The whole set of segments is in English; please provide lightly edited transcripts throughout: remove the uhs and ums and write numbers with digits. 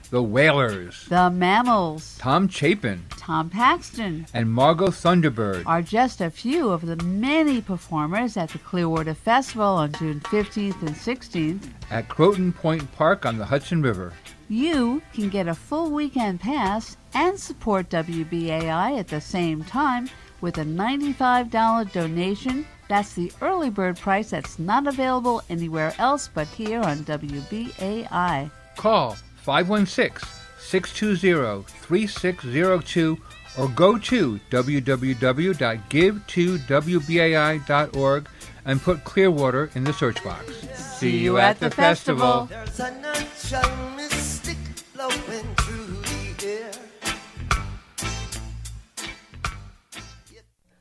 The Wailers, The Mammals, Tom Chapin, Tom Paxton, and Margot Thunderbird are just a few of the many performers at the Clearwater Festival on June 15th and 16th at Croton Point Park on the Hudson River. You can get a full weekend pass and support WBAI at the same time with a $95 donation. That's the early bird price that's not available anywhere else but here on WBAI. Call 516-620-3602 or go to www.give2wbai.org and put Clearwater in the search box. See you at the festival. There's a natural mystic flowing through the air.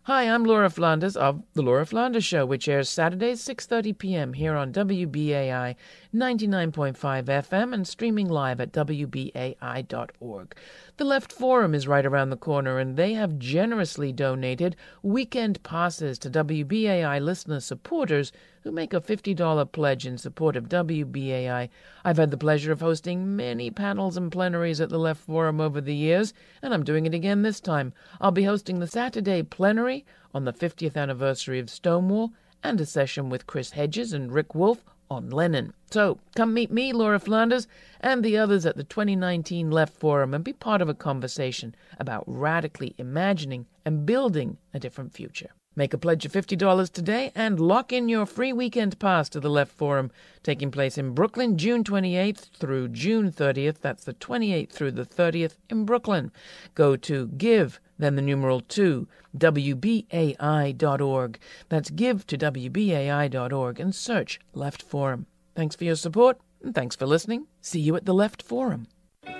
Hi, I'm Laura Flanders of The Laura Flanders Show, which airs Saturdays 6:30 p.m. here on WBAI 99.5 FM and streaming live at WBAI.org. The Left Forum is right around the corner, and they have generously donated weekend passes to WBAI listener supporters who make a $50 pledge in support of WBAI. I've had the pleasure of hosting many panels and plenaries at the Left Forum over the years, and I'm doing it again this time. I'll be hosting the Saturday plenary on the 50th anniversary of Stonewall and a session with Chris Hedges and Rick Wolf on Lennon. So come meet me, Laura Flanders, and the others at the 2019 Left Forum and be part of a conversation about radically imagining and building a different future. Make a pledge of $50 today and lock in your free weekend pass to the Left Forum, taking place in Brooklyn, June 28th through June 30th. That's the 28th through the 30th in Brooklyn. Go to give, then the numeral 2, WBAI.org. That's give to WBAI.org and search Left Forum. Thanks for your support, and thanks for listening. See you at the Left Forum.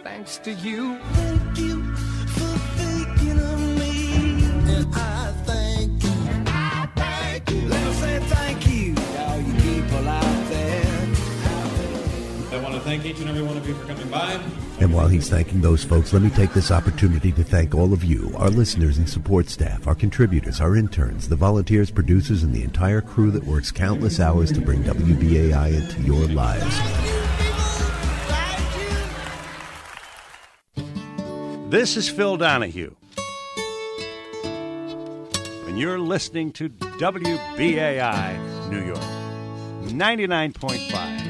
Thanks to you. Thank you for thinking of me. And I thank you. I thank you. Let me say thank you to all you people out there. I want to thank each and every one of you for coming by. And while he's thanking those folks, let me take this opportunity to thank all of you, our listeners and support staff, our contributors, our interns, the volunteers, producers, and the entire crew that works countless hours to bring WBAI into your lives. This is Phil Donahue, and you're listening to WBAI New York, 99.5.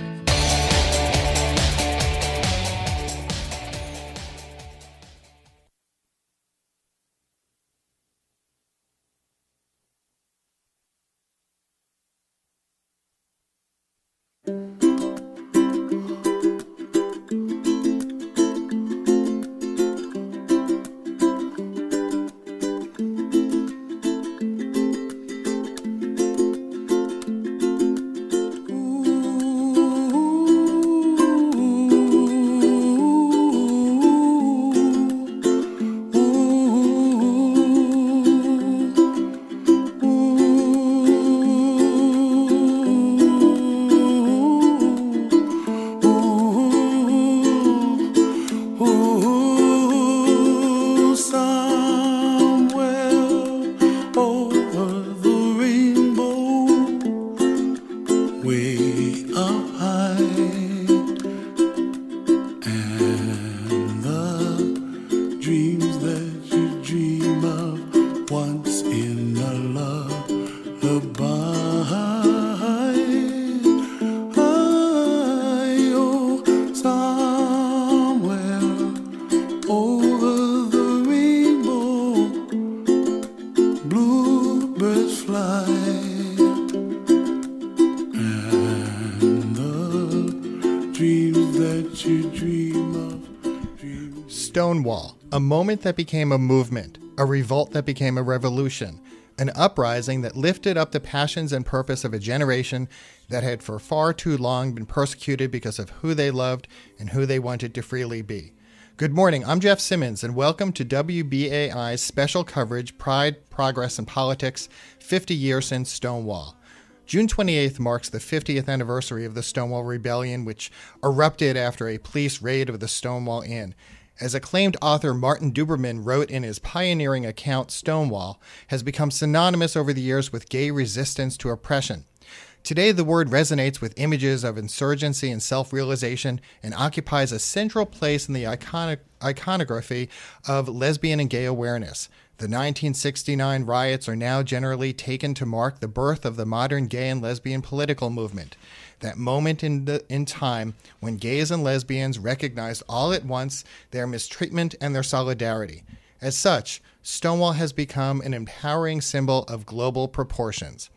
Stonewall, a moment that became a movement, a revolt that became a revolution, an uprising that lifted up the passions and purpose of a generation that had for far too long been persecuted because of who they loved and who they wanted to freely be. Good morning, I'm Jeff Simmons, and welcome to WBAI's special coverage, Pride, Progress, and Politics, 50 Years Since Stonewall. June 28th marks the 50th anniversary of the Stonewall Rebellion, which erupted after a police raid of the Stonewall Inn. As acclaimed author Martin Duberman wrote in his pioneering account, Stonewall has become synonymous over the years with gay resistance to oppression. Today, the word resonates with images of insurgency and self-realization and occupies a central place in the iconography of lesbian and gay awareness. The 1969 riots are now generally taken to mark the birth of the modern gay and lesbian political movement. That moment in time when gays and lesbians recognized all at once their mistreatment and their solidarity. As such, Stonewall has become an empowering symbol of global proportions.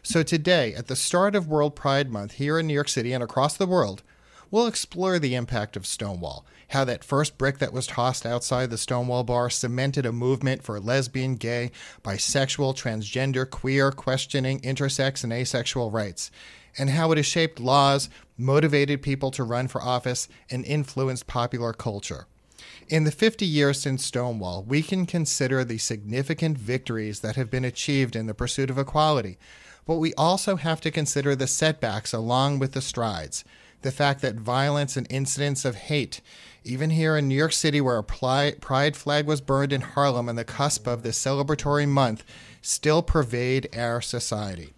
So today, at the start of World Pride Month here in New York City and across the world, we'll explore the impact of Stonewall, how that first brick that was tossed outside the Stonewall bar cemented a movement for lesbian, gay, bisexual, transgender, queer, questioning, intersex, and asexual rights, and how it has shaped laws, motivated people to run for office, and influenced popular culture. In the 50 years since Stonewall, we can consider the significant victories that have been achieved in the pursuit of equality, but we also have to consider the setbacks along with the strides. The fact that violence and incidents of hate, even here in New York City where a pride flag was burned in Harlem on the cusp of this celebratory month, still pervade our society.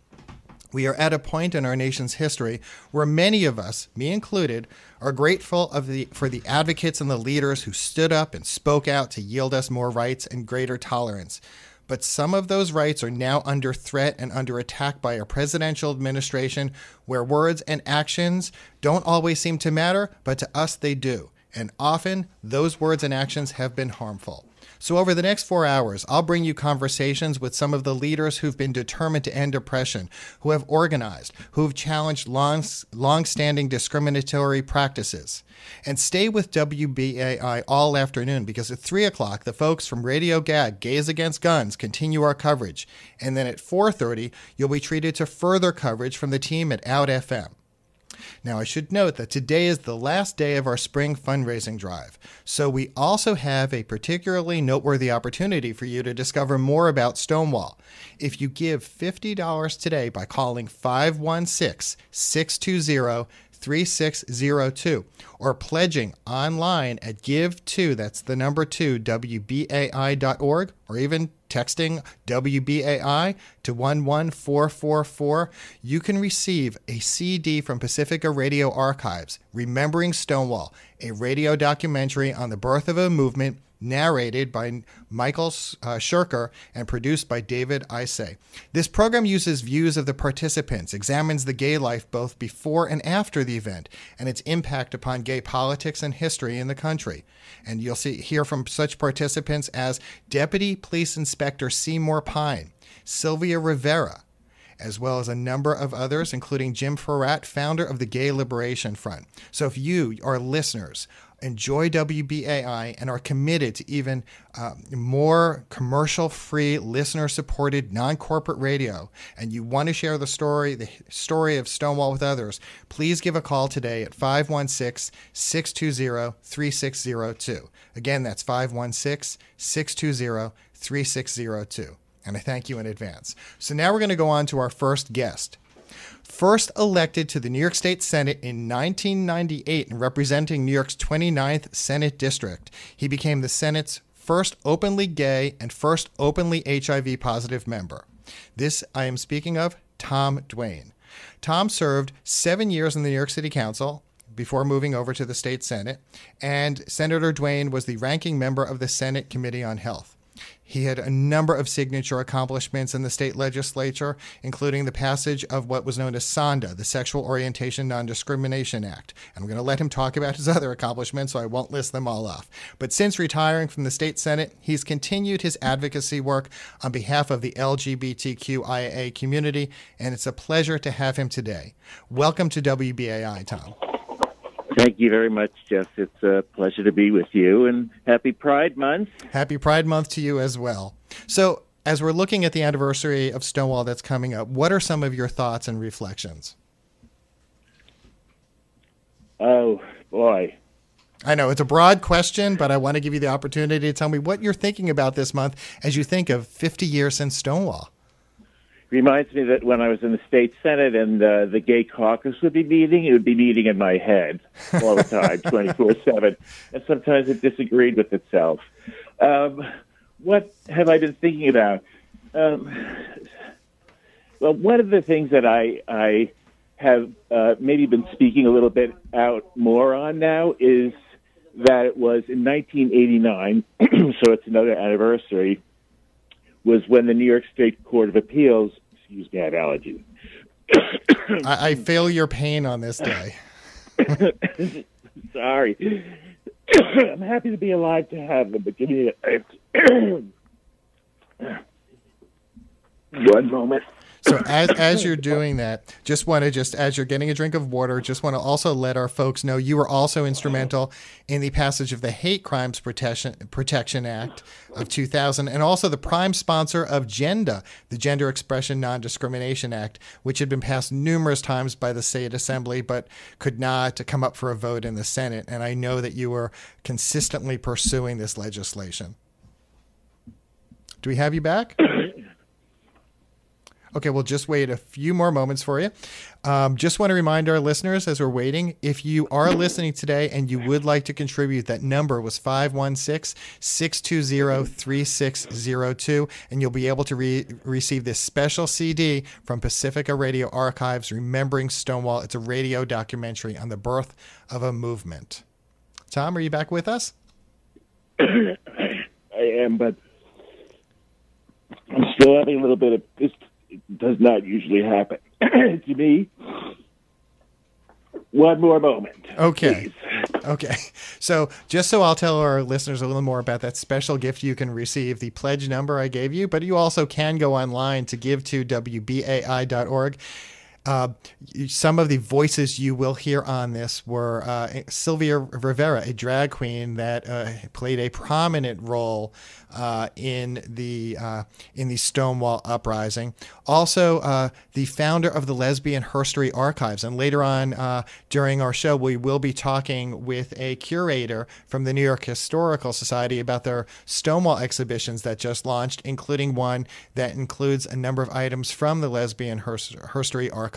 We are at a point in our nation's history where many of us, me included, are grateful for the advocates and the leaders who stood up and spoke out to yield us more rights and greater tolerance. But some of those rights are now under threat and under attack by a presidential administration where words and actions don't always seem to matter, but to us they do. And often, those words and actions have been harmful. So over the next 4 hours, I'll bring you conversations with some of the leaders who've been determined to end oppression, who have organized, who've challenged long-standing discriminatory practices. And stay with WBAI all afternoon because at 3 o'clock, the folks from Radio Gag, Gays Against Guns, continue our coverage. And then at 4:30, you'll be treated to further coverage from the team at Out FM. Now, I should note that today is the last day of our spring fundraising drive, so we also have a particularly noteworthy opportunity for you to discover more about Stonewall. If you give $50 today by calling 516-620-3602 or pledging online at give2, that's the number 2, WBAI.org, or even texting WBAI to 11444, you can receive a CD from Pacifica Radio Archives, Remembering Stonewall, a radio documentary on the birth of a movement narrated by Michael Shirker and produced by David Isay. This program uses views of the participants, examines the gay life both before and after the event, and its impact upon gay politics and history in the country. And you'll hear from such participants as Deputy Police Inspector Seymour Pine, Sylvia Rivera, as well as a number of others, including Jim Farrat, founder of the Gay Liberation Front. So if you, our listeners, enjoy WBAI and are committed to even more commercial-free, listener-supported, non-corporate radio, and you want to share the story of Stonewall with others, please give a call today at 516-620-3602. Again, that's 516-620-3602. And I thank you in advance. So now we're going to go on to our first guest. First elected to the New York State Senate in 1998 and representing New York's 29th Senate District, he became the Senate's first openly gay and first openly HIV-positive member. This I am speaking of Tom Duane. Tom served 7 years in the New York City Council before moving over to the state Senate, and Senator Duane was the ranking member of the Senate Committee on Health. He had a number of signature accomplishments in the state legislature, including the passage of what was known as SONDA, the Sexual Orientation Non-Discrimination Act. And I'm going to let him talk about his other accomplishments, so I won't list them all off. But since retiring from the state Senate, he's continued his advocacy work on behalf of the LGBTQIA community, and it's a pleasure to have him today. Welcome to WBAI, Tom. Thank you very much, Jeff. It's a pleasure to be with you, and happy Pride Month. Happy Pride Month to you as well. So, as we're looking at the anniversary of Stonewall that's coming up, what are some of your thoughts and reflections? Oh, boy. I know it's a broad question, but I want to give you the opportunity to tell me what you're thinking about this month as you think of 50 years since Stonewall. Reminds me that when I was in the state Senate and the gay caucus would be meeting, it would be meeting in my head all the time, 24/7. And sometimes it disagreed with itself. What have I been thinking about? Well, one of the things that I have maybe been speaking a little bit out more on now is that it was in 1989, so it's another anniversary, was when the New York State Court of Appeals, excuse me, I have allergies. I feel your pain on this day. Sorry. I'm happy to be alive to have them, but give me one moment. So as you're doing that, as you're getting a drink of water, just want to also let our folks know you were also instrumental in the passage of the Hate Crimes Protection Act of 2000, and also the prime sponsor of GENDA, the Gender Expression Non-Discrimination Act, which had been passed numerous times by the State Assembly, but could not come up for a vote in the Senate. And I know that you were consistently pursuing this legislation. Do we have you back? Okay, we'll just wait a few more moments for you. Just want to remind our listeners as we're waiting, if you are listening today and you would like to contribute, that number was 516-620-3602, and you'll be able to receive this special CD from Pacifica Radio Archives, Remembering Stonewall. It's a radio documentary on the birth of a movement. Tom, are you back with us? I am, but I'm still having a little bit of this. It does not usually happen to me. One more moment. Okay. Please. Okay. So I'll tell our listeners a little more about that special gift you can receive, the pledge number I gave you, but you also can go online to give to WBAI.org. Some of the voices you will hear on this were Sylvia Rivera, a drag queen that played a prominent role in the Stonewall uprising. Also, the founder of the Lesbian Herstory Archives. And later on during our show, we will be talking with a curator from the New York Historical Society about their Stonewall exhibitions that just launched, including one that includes a number of items from the Lesbian Herstory Archives.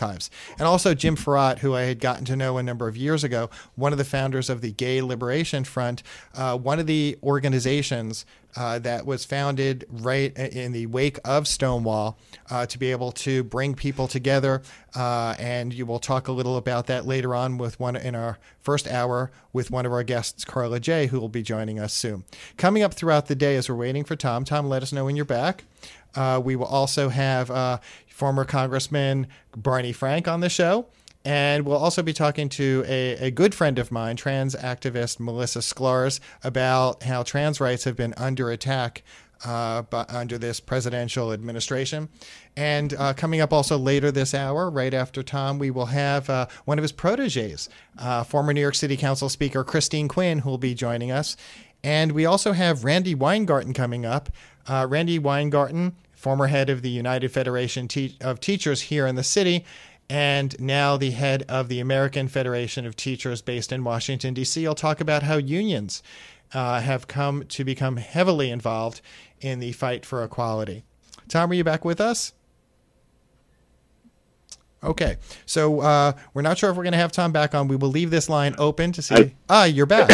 And also Jim Farrat, who I had gotten to know a number of years ago, one of the founders of the Gay Liberation Front, one of the organizations that was founded right in the wake of Stonewall to be able to bring people together. And you will talk a little about that later on with in our first hour with one of our guests, Karla Jay, who will be joining us soon. Coming up throughout the day as we're waiting for Tom. Tom, let us know when you're back. We will also have former Congressman Barney Frank on the show. And we'll also be talking to a good friend of mine, trans activist Melissa Sklarz, about how trans rights have been under attack under this presidential administration. And coming up also later this hour, right after Tom, we will have one of his proteges, former New York City Council Speaker Christine Quinn, who will be joining us. And we also have Randi Weingarten coming up. Randi Weingarten, former head of the United Federation of Teachers here in the city, and now the head of the American Federation of Teachers based in Washington, D.C. will talk about how unions have come to become heavily involved in the fight for equality. Tom, are you back with us? Okay, so we're not sure if we're going to have Tom back on. We will leave this line open to see. You're back.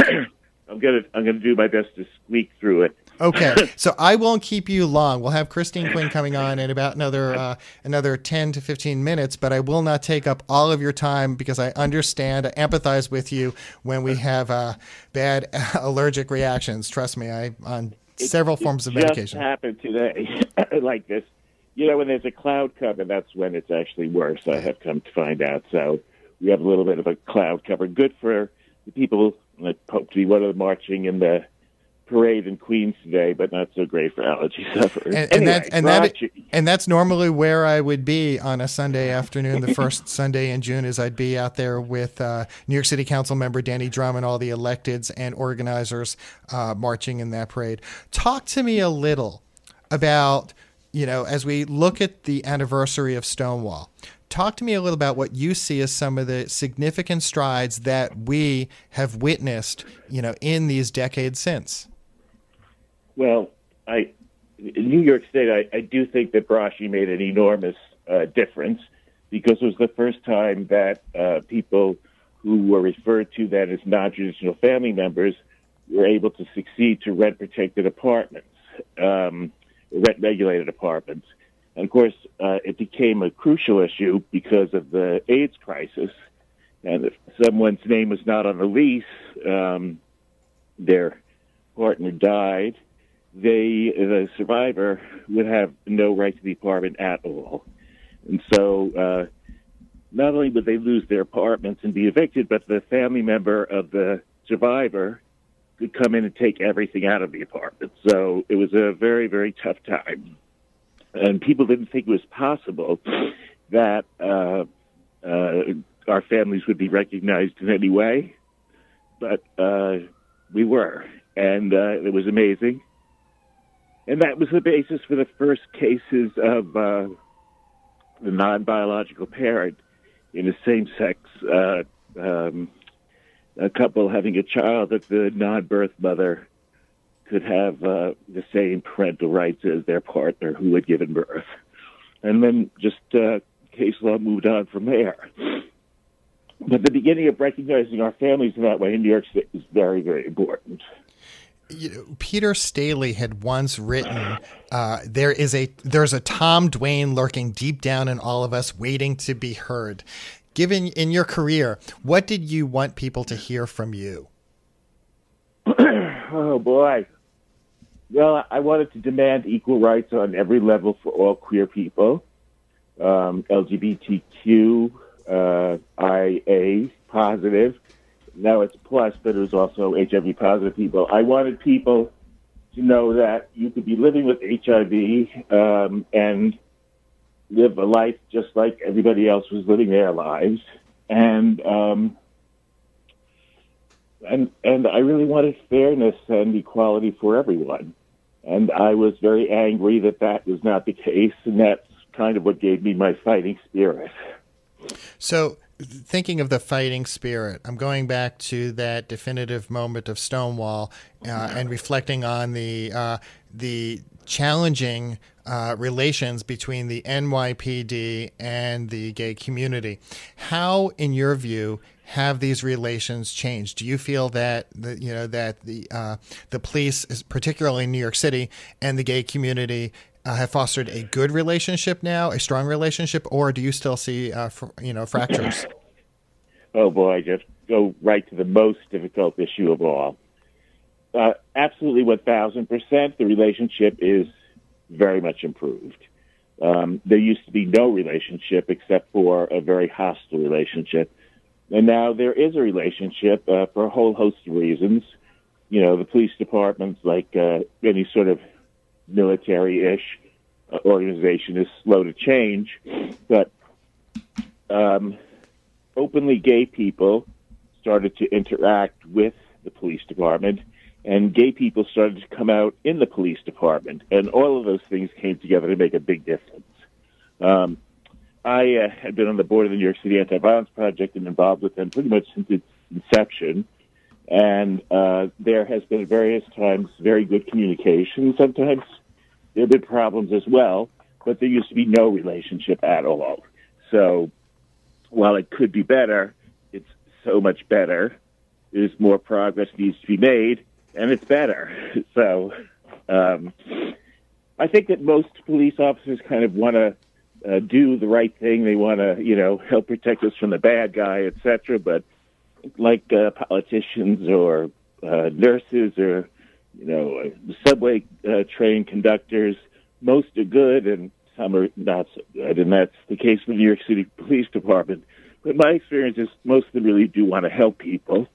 I'm gonna do my best to squeak through it. Okay, so I won't keep you long. We'll have Christine Quinn coming on in about another 10 to 15 minutes, but I will not take up all of your time because I understand, I empathize with you when we have bad allergic reactions. Trust me, I on several forms of medication. It just happened today like this. You know, when there's a cloud cover, that's when it's actually worse, I have come to find out. So we have a little bit of a cloud cover. Good for the people that hope to be one of the marching in the parade in Queens today, but not so great for allergy sufferers. And that's normally where I would be on a Sunday afternoon. The first Sunday in June is I'd be out there with New York City Council member Danny Drum and all the electeds and organizers marching in that parade. Talk to me a little about, as we look at the anniversary of Stonewall, talk to me a little about what you see as some of the significant strides that we have witnessed, in these decades since. Well, in New York State, I do think that Brashi made an enormous difference because it was the first time that people who were referred to that as non-traditional family members were able to succeed to rent protected apartments, rent regulated apartments. And, of course, it became a crucial issue because of the AIDS crisis. And if someone's name was not on the lease, their partner died, the survivor would have no right to the apartment at all. And so not only would they lose their apartments and be evicted, but the family member of the survivor could come in and take everything out of the apartment. So it was a very, very tough time. And people didn't think it was possible that our families would be recognized in any way. But we were. And it was amazing. And that was the basis for the first cases of the non-biological parent in a same-sex a couple having a child, that the non-birth mother could have the same parental rights as their partner who had given birth. And then just case law moved on from there. But the beginning of recognizing our families in that way in New York State is very, very important. You know, Peter Staley had once written, there's a Tom Duane lurking deep down in all of us, waiting to be heard. Given in your career, what did you want people to hear from you? Oh, boy. Well, I wanted to demand equal rights on every level for all queer people, LGBTQ, IA positive. Now it's plus, but it was also HIV positive people. I wanted people to know that you could be living with HIV and live a life just like everybody else was living their lives. And I really wanted fairness and equality for everyone. And I was very angry that that was not the case, and that's kind of what gave me my fighting spirit. So, thinking of the fighting spirit, I'm going back to that definitive moment of Stonewall and reflecting on the challenging relations between the NYPD and the gay community. How, in your view, have these relations changed? Do you feel that the police, particularly in New York City, and the gay community have fostered a good relationship now, a strong relationship, or do you still see fractures? Oh boy, just go right to the most difficult issue of all. Absolutely 1,000%, the relationship is very much improved. There used to be no relationship except for a very hostile relationship. And now there is a relationship for a whole host of reasons. You know, the police departments, like any sort of military-ish organization, is slow to change. But openly gay people started to interact with the police department, and gay people started to come out in the police department. And all of those things came together to make a big difference. I had been on the board of the New York City Anti-Violence Project and involved with them pretty much since its inception. And there has been at various times very good communication. Sometimes there have been problems as well, but there used to be no relationship at all. So while it could be better, it's so much better. There's more progress needs to be made, and it's better. So I think that most police officers kind of want to do the right thing. They want to, help protect us from the bad guy, etc. But like politicians or nurses or, subway train conductors, most are good and some are not so good. And that's the case with the New York City Police Department. But my experience is most of them really do want to help people.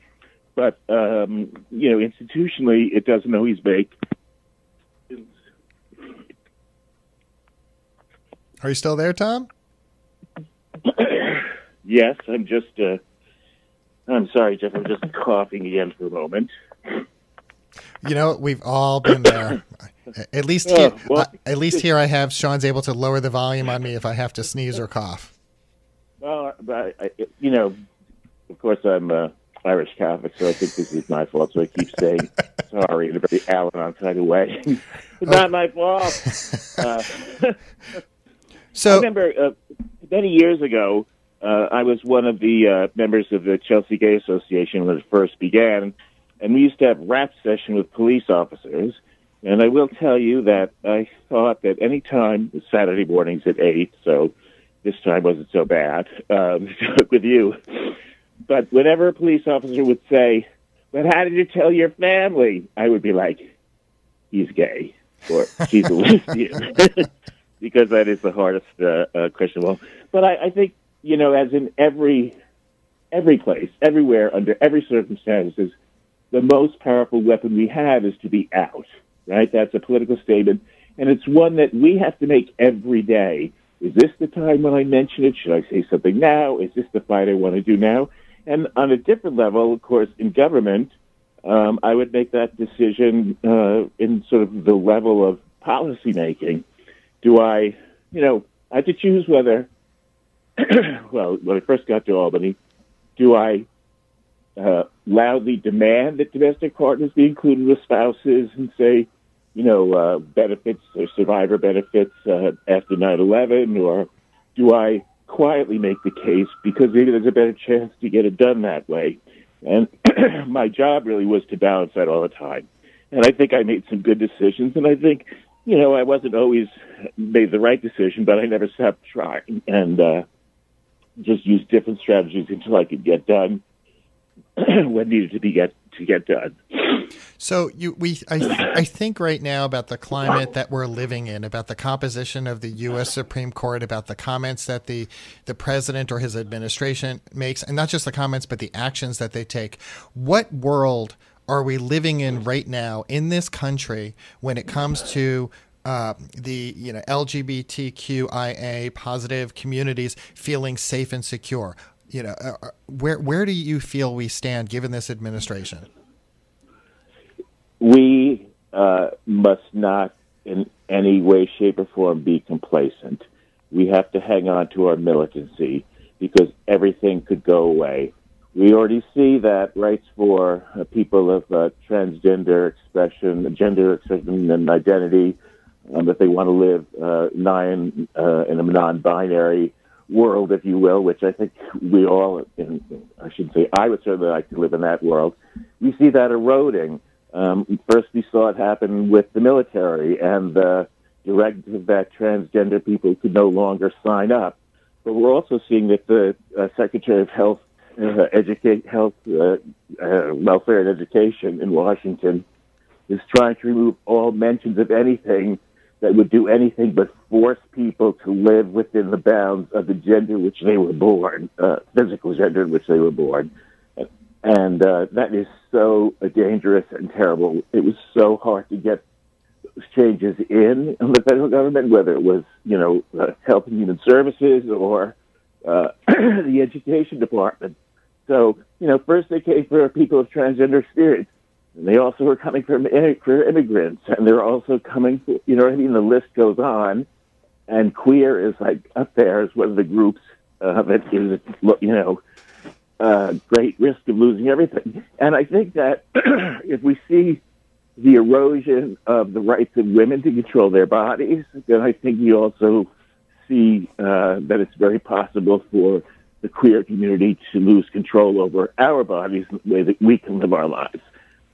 But, institutionally, it doesn't always make. Are you still there, Tom? Yes, I'm just, I'm sorry, Jeff, I'm just coughing again for a moment. We've all been there. At least here I have Sean's able to lower the volume on me if I have to sneeze or cough. Well, but, of course I'm Irish Catholic, so I think this is my fault, so I keep saying sorry in a very Al-Anon kind of way. It's not my fault. So I remember many years ago, I was one of the members of the Chelsea Gay Association when it first began, and we used to have rap session with police officers, And I will tell you that I thought that any time, Saturday mornings at 8, so this time wasn't so bad with you. But whenever a police officer would say, "But how did you tell your family?" I would be like, "He's gay," or "She's a lesbian," because that is the hardest question of all. But I think, as in every place, everywhere, under every circumstances, the most powerful weapon we have is to be out, right? That's a political statement, and it's one that we have to make every day. Is this the time when I mention it? Should I say something now? Is this the fight I want to do now? And on a different level, of course, in government, I would make that decision in sort of the level of policy making. Do I, I had to choose whether, well, when I first got to Albany, do I loudly demand that domestic partners be included with spouses and say, benefits or survivor benefits after 9/11, or do I quietly make the case because maybe there's a better chance to get it done that way? And my job really was to balance that all the time. And I think I made some good decisions, and I think, I wasn't always made the right decision, but I never stopped trying and just used different strategies until I could get done what needed to get done. So I think right now about the climate that we're living in, about the composition of the U.S. Supreme Court, about the comments that the president or his administration makes, and not just the comments, but the actions that they take. What world are we living in right now in this country when it comes to the LGBTQIA positive communities feeling safe and secure? Where do you feel we stand given this administration? We must not in any way, shape, or form be complacent. We have to hang on to our militancy because everything could go away. We already see that rights for people of gender expression and identity, that they want to live in a non-binary world, if you will, which I think we all, I should say, I would certainly like to live in that world. We see that eroding. First, we saw it happen with the military and the directive that transgender people could no longer sign up. But we're also seeing that the Secretary of Health, Welfare and Education in Washington is trying to remove all mentions of anything that would do anything but force people to live within the bounds of the gender which they were born, physical gender in which they were born. And that is so dangerous and terrible. It was so hard to get those changes in the federal government, whether it was, Health and Human Services or the Education Department. So, first they came for people of transgender experience, and they also were coming for immigrants, and they're also coming for, the list goes on, and queer is like up there as one of the groups that is, great risk of losing everything. And I think that if we see the erosion of the rights of women to control their bodies, then I think we also see that it's very possible for the queer community to lose control over our bodies in the way that we can live our lives.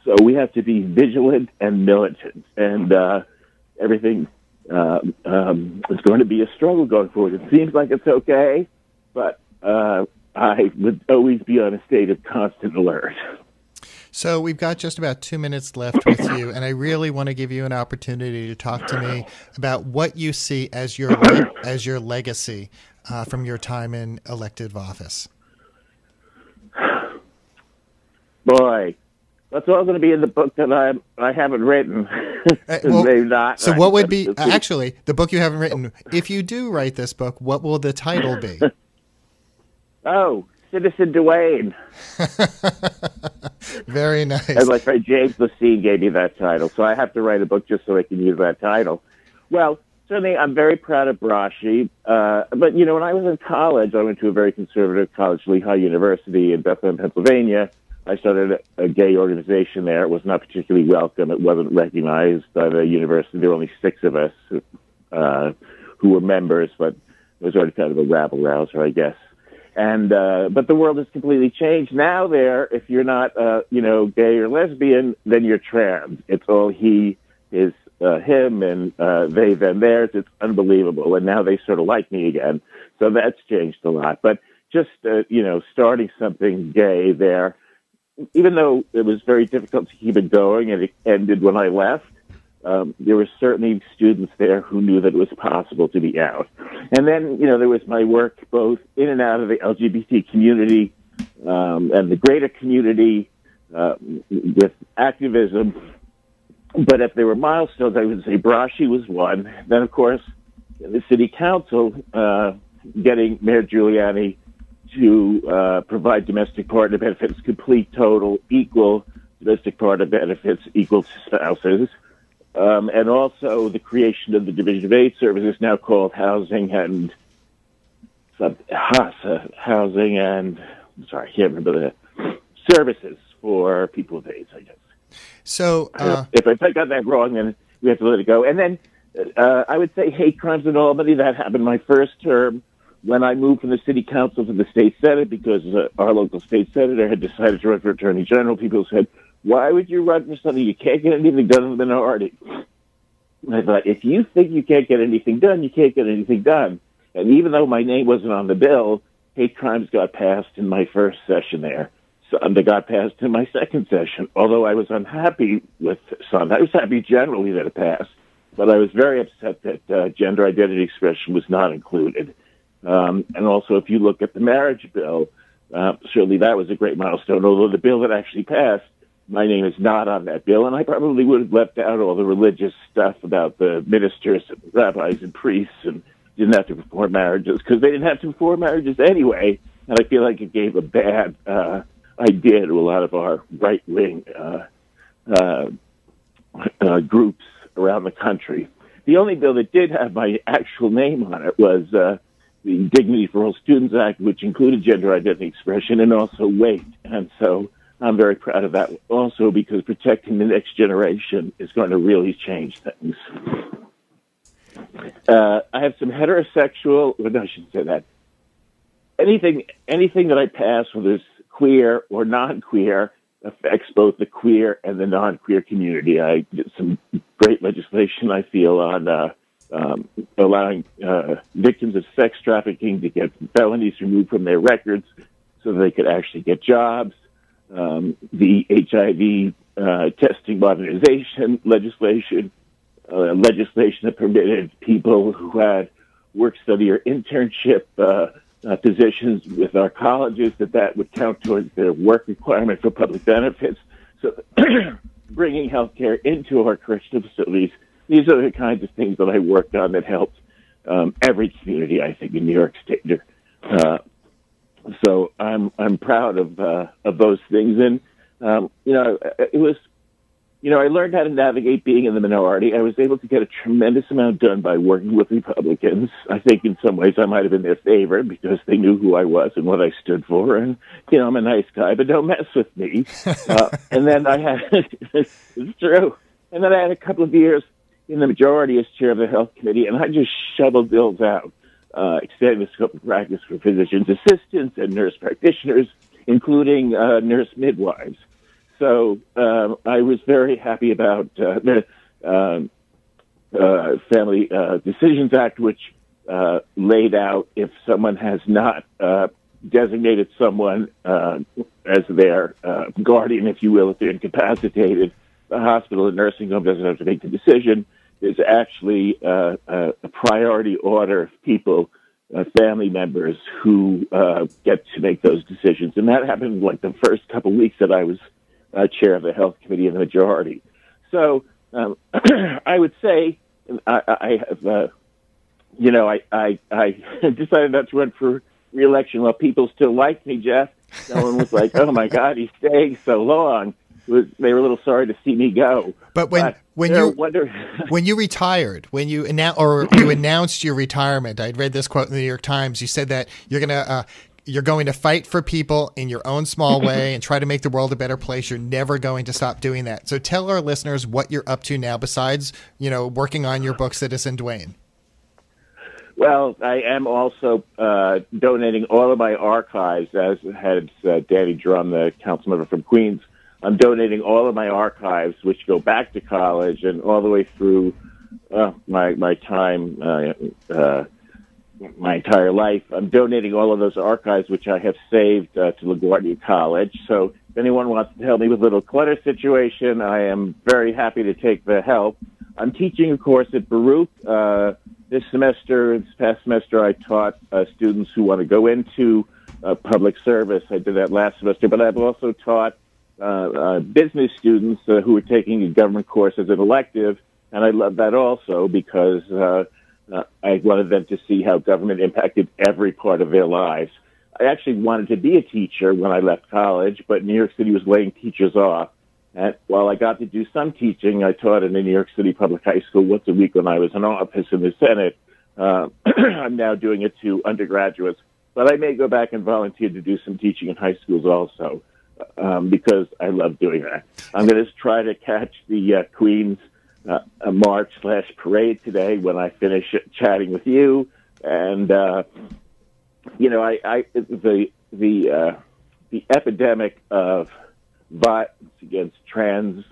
So we have to be vigilant and militant, and everything is going to be a struggle going forward. It seems like it's okay, but I would always be on a state of constant alert. So we've got just about 2 minutes left with you, and I really want to give you an opportunity to talk to me about what you see as your legacy from your time in elected office. Boy, that's all going to be in the book that I haven't written. Not. So what would be actually the book you haven't written? If you do write this book, what will the title be? Oh, Citizen Duane. Very nice. And my friend James Lacine gave me that title, so I have to write a book just so I can use that title. Well, certainly I'm very proud of Brashi, but, when I was in college, I went to a very conservative college, Lehigh University in Bethlehem, Pennsylvania. I started a gay organization there. It was not particularly welcome. It wasn't recognized by the university. There were only 6 of us who were members, but it was already kind of a rabble-rouser, I guess. And but the world has completely changed. Now if you're not, gay or lesbian, then you're trans. It's all he, him and they, them, theirs. It's unbelievable. And now they sort of like me again. So that's changed a lot. But just, starting something gay there, even though it was very difficult to keep it going and it ended when I left, there were certainly students there who knew that it was possible to be out. And then, there was my work both in and out of the LGBT community and the greater community with activism. But if there were milestones, I would say Braschi was one. Then, of course, the city council getting Mayor Giuliani to provide domestic partner benefits, complete, total, equal domestic partner benefits, equal to spouses. And also the creation of the Division of AIDS Services, now called Housing and I can't remember the services for people with AIDS, I guess. So if I got that wrong, then we have to let it go. And then I would say hate crimes in Albany. That happened my first term when I moved from the city council to the state senate because our local state senator had decided to run for attorney general. People said, "Why would you run for something you can't get anything done in the minority?" And I thought, if you think you can't get anything done, you can't get anything done. And even though my name wasn't on the bill, hate crimes got passed in my first session there. Some that got passed in my second session, although I was unhappy with some. I was happy generally that it passed, but I was very upset that gender identity expression was not included. And also, if you look at the marriage bill, certainly that was a great milestone, although the bill that actually passed, my name is not on that bill, and I probably would have left out all the religious stuff about the ministers and rabbis and priests and didn't have to perform marriages because they didn't have to perform marriages anyway, and I feel like it gave a bad idea to a lot of our right-wing groups around the country. The only bill that did have my actual name on it was the Dignity for All Students Act, which included gender identity expression and also weight. And so I'm very proud of that also because protecting the next generation is going to really change things. I have some heterosexual, well, no, I shouldn't say that. Anything that I pass, whether it's queer or non-queer, affects both the queer and the non-queer community. I did some great legislation, I feel, on allowing victims of sex trafficking to get felonies removed from their records so they could actually get jobs. The HIV testing modernization legislation that permitted people who had work study or internship positions with our colleges that would count towards their work requirement for public benefits. So bringing healthcare into our correctional facilities, these are the kinds of things that I worked on that helped every community, I think, in New York State. So I'm proud of those things. And, it was, I learned how to navigate being in the minority. I was able to get a tremendous amount done by working with Republicans. I think in some ways I might have been their favorite because they knew who I was and what I stood for. And, I'm a nice guy, but don't mess with me. And then I had, it's true. And then I had a couple of years in the majority as chair of the health committee, and I just shoveled bills out, extending the scope of practice for physicians' assistants and nurse practitioners, including nurse midwives. So I was very happy about the Family Decisions Act, which laid out if someone has not designated someone as their guardian, if you will, if they're incapacitated, the hospital and nursing home doesn't have to make the decision. There's actually a priority order of people, family members who get to make those decisions. And that happened like the first couple of weeks that I was chair of the health committee in the majority. So I would say I have, I decided not to run for re-election while people still liked me, Jeff. No one was like, oh, my God, he's staying so long. They were a little sorry to see me go. But when you retired, when you announced your retirement, I'd read this quote in the New York Times. You said that you're going to fight for people in your own small way and try to make the world a better place. You're never going to stop doing that. So tell our listeners what you're up to now besides, working on your book, Citizen Duane. Well, I am also donating all of my archives, as has Danny Drum, the council member from Queens, I'm donating all of my archives, which go back to college and all the way through my time, my entire life. I'm donating all of those archives, which I have saved to LaGuardia College. So if anyone wants to help me with a little clutter situation, I am very happy to take the help. I'm teaching a course at Baruch. This past semester, I taught students who want to go into public service. I did that last semester, but I've also taught business students who are taking a government course as an elective, and I love that also because I wanted them to see how government impacted every part of their lives. I actually wanted to be a teacher when I left college, but New York City was laying teachers off. And while I got to do some teaching, I taught in a New York City public high school once a week when I was in office in the Senate. I'm now doing it to undergraduates, but I may go back and volunteer to do some teaching in high schools also because I love doing that. I'm going to try to catch the Queen's March/parade today when I finish chatting with you. And, the epidemic of violence against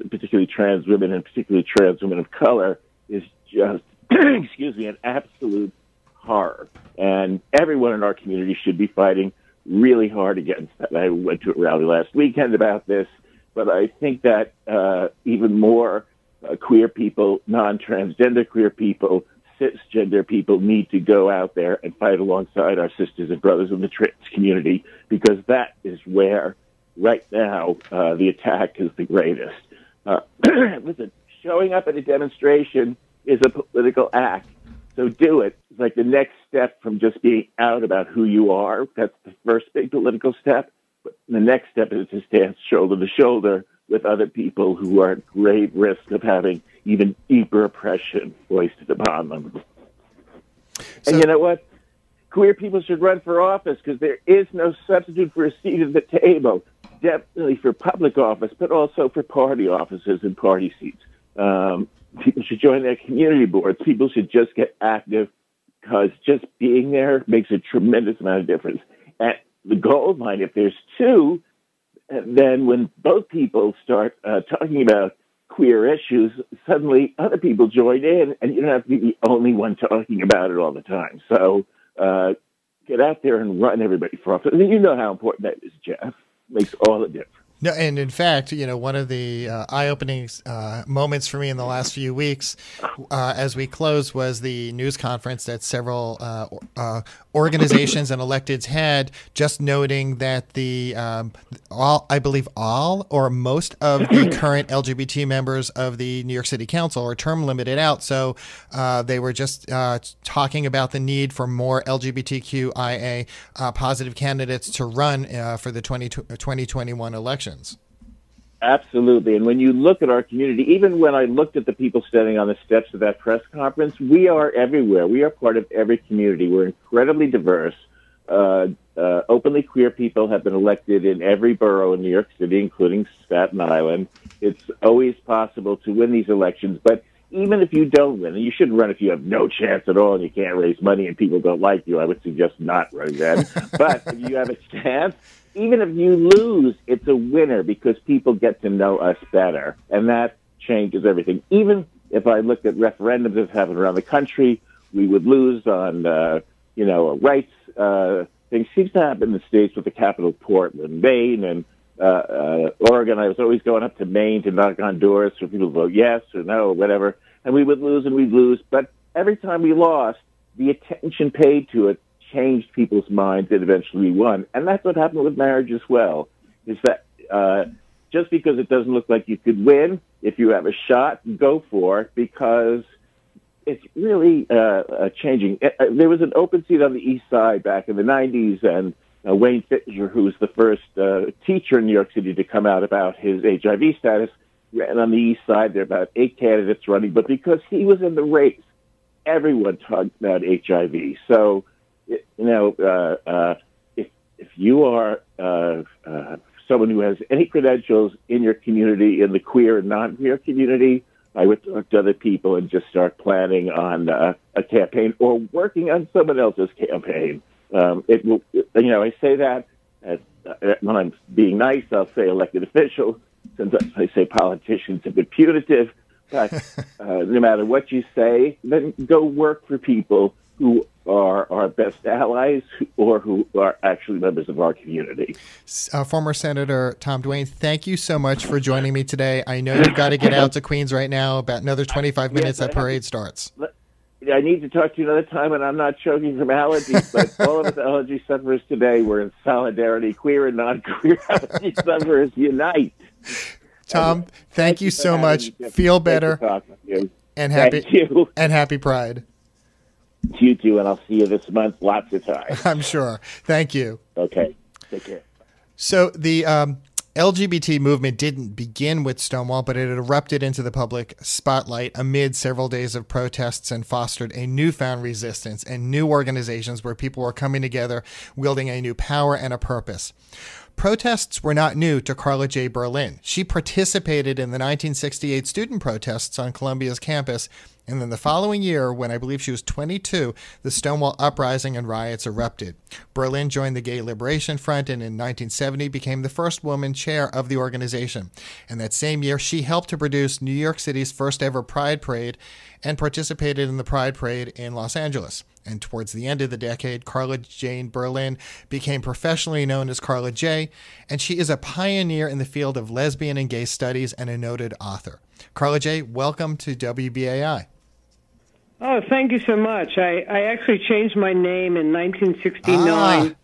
particularly trans women and particularly trans women of color is just, an absolute horror. And everyone in our community should be fighting really hard against that. I went to a rally last weekend about this, but I think that even more queer people, non-transgender queer people, cisgender people need to go out there and fight alongside our sisters and brothers in the trans community, because that is where, right now, the attack is the greatest. Listen, showing up at a demonstration is a political act, so do it. It's like the next step from just being out about who you are. That's the first big political step. But the next step is to stand shoulder to shoulder with other people who are at great risk of having even deeper oppression foisted upon them. And you know what? Queer people should run for office because there is no substitute for a seat at the table, definitely for public office, but also for party offices and party seats. People should join their community boards. People should just get active because just being there makes a tremendous amount of difference. And the gold mine, if there's two, then when both people start talking about queer issues, suddenly other people join in, and you don't have to be the only one talking about it all the time. So get out there and run everybody for office. You know how important that is, Jeff. It makes all the difference. No, and in fact, one of the eye-opening moments for me in the last few weeks as we closed was the news conference that several organizations and electeds had, just noting that I believe all or most of the current LGBT members of the New York City Council are term limited out. So they were just talking about the need for more LGBTQIA positive candidates to run for the 2021 elections. Absolutely. And when you look at our community, even when I looked at the people standing on the steps of that press conference, we are everywhere. We are part of every community. We're incredibly diverse. Openly queer people have been elected in every borough in New York City, including Staten Island. It's always possible to win these elections, but even if you don't win, and you shouldn't run if you have no chance at all and you can't raise money and people don't like you, I would suggest not running then. But if you have a chance, even if you lose, it's a winner because people get to know us better, and that changes everything. Even if I looked at referendums that happen around the country, we would lose on, rights. Things seems to happen in the states with the capital Portland, Maine, and Oregon. I was always going up to Maine to knock on doors for people to vote yes or no or whatever, and we would lose and we'd lose. But every time we lost, the attention paid to it changed people's minds and eventually we won. And that's what happened with marriage as well, is that just because it doesn't look like you could win, if you have a shot, go for it, because it's really changing. There was an open seat on the East Side back in the 90s, and Wayne Fittinger, who was the first teacher in New York City to come out about his HIV status, ran on the East Side. There are about 8 candidates running, but because he was in the race, everyone talked about HIV. So, if you are someone who has any credentials in your community, in the queer and non-queer community, I would talk to other people and just start planning on a campaign or working on someone else's campaign. It will, I say that when I'm being nice, I'll say elected official, since I say politicians have been punitive, but no matter what you say, then go work for people who are our best allies or who are actually members of our community. Former Senator Tom Duane, thank you so much for joining me today. I know you've got to get out to Queens right now. About another 25 minutes, that parade starts. I need to talk to you another time, and I'm not choking from allergies, but all of us allergy sufferers today, we're in solidarity. Queer and non-queer allergy sufferers unite. Tom, thank you so much. Feel better. And happy Pride. You too, and I'll see you this month lots of times. I'm sure. Thank you. Okay. Take care. So the LGBT movement didn't begin with Stonewall, but it erupted into the public spotlight amid several days of protests and fostered a newfound resistance and new organizations where people were coming together, wielding a new power and a purpose. Protests were not new to Karla Jay Berlin. She participated in the 1968 student protests on Columbia's campus, and then the following year, when I believe she was 22, the Stonewall uprising and riots erupted. Berlin joined the Gay Liberation Front and in 1970 became the first woman chair of the organization. And that same year, she helped to produce New York City's first ever Pride Parade and participated in the Pride Parade in Los Angeles. And towards the end of the decade, Karla Jay Berlin became professionally known as Karla Jay, and she is a pioneer in the field of lesbian and gay studies and a noted author. Karla Jay, welcome to WBAI. Oh, thank you so much. I actually changed my name in 1969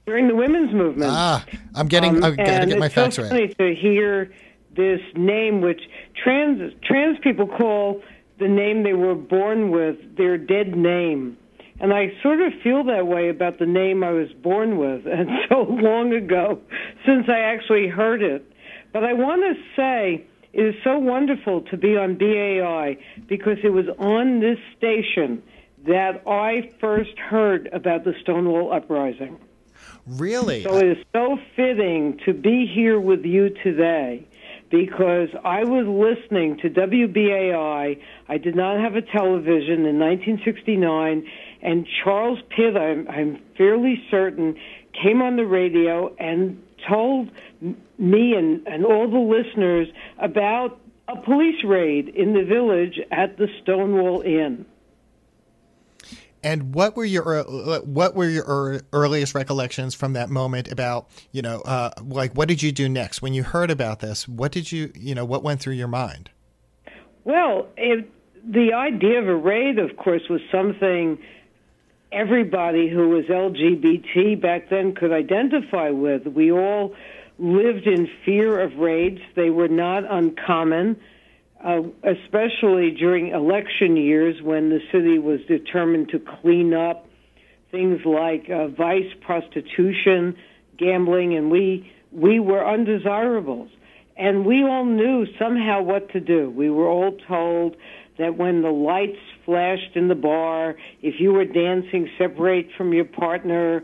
during the women's movement. I've got to get my facts right. It's so funny to hear this name, which trans people call the name they were born with their dead name. And I sort of feel that way about the name I was born with, and so long ago since I actually heard it. But I want to say it is so wonderful to be on BAI because it was on this station that I first heard about the Stonewall Uprising. Really? So it is so fitting to be here with you today because I was listening to WBAI. I did not have a television in 1969, and Charles Pitt, I'm fairly certain, came on the radio and told me and all the listeners about a police raid in the village at the Stonewall Inn. And what were your earliest recollections from that moment about, like what did you do next when you heard about this? What did what went through your mind? Well, the idea of a raid, of course, was something everybody who was LGBT back then could identify with. We all lived in fear of raids. They were not uncommon, especially during election years when the city was determined to clean up things like vice, prostitution, gambling, and we were undesirables. And we all knew somehow what to do. We were all told that when the lights flashed in the bar, if you were dancing, separate from your partner,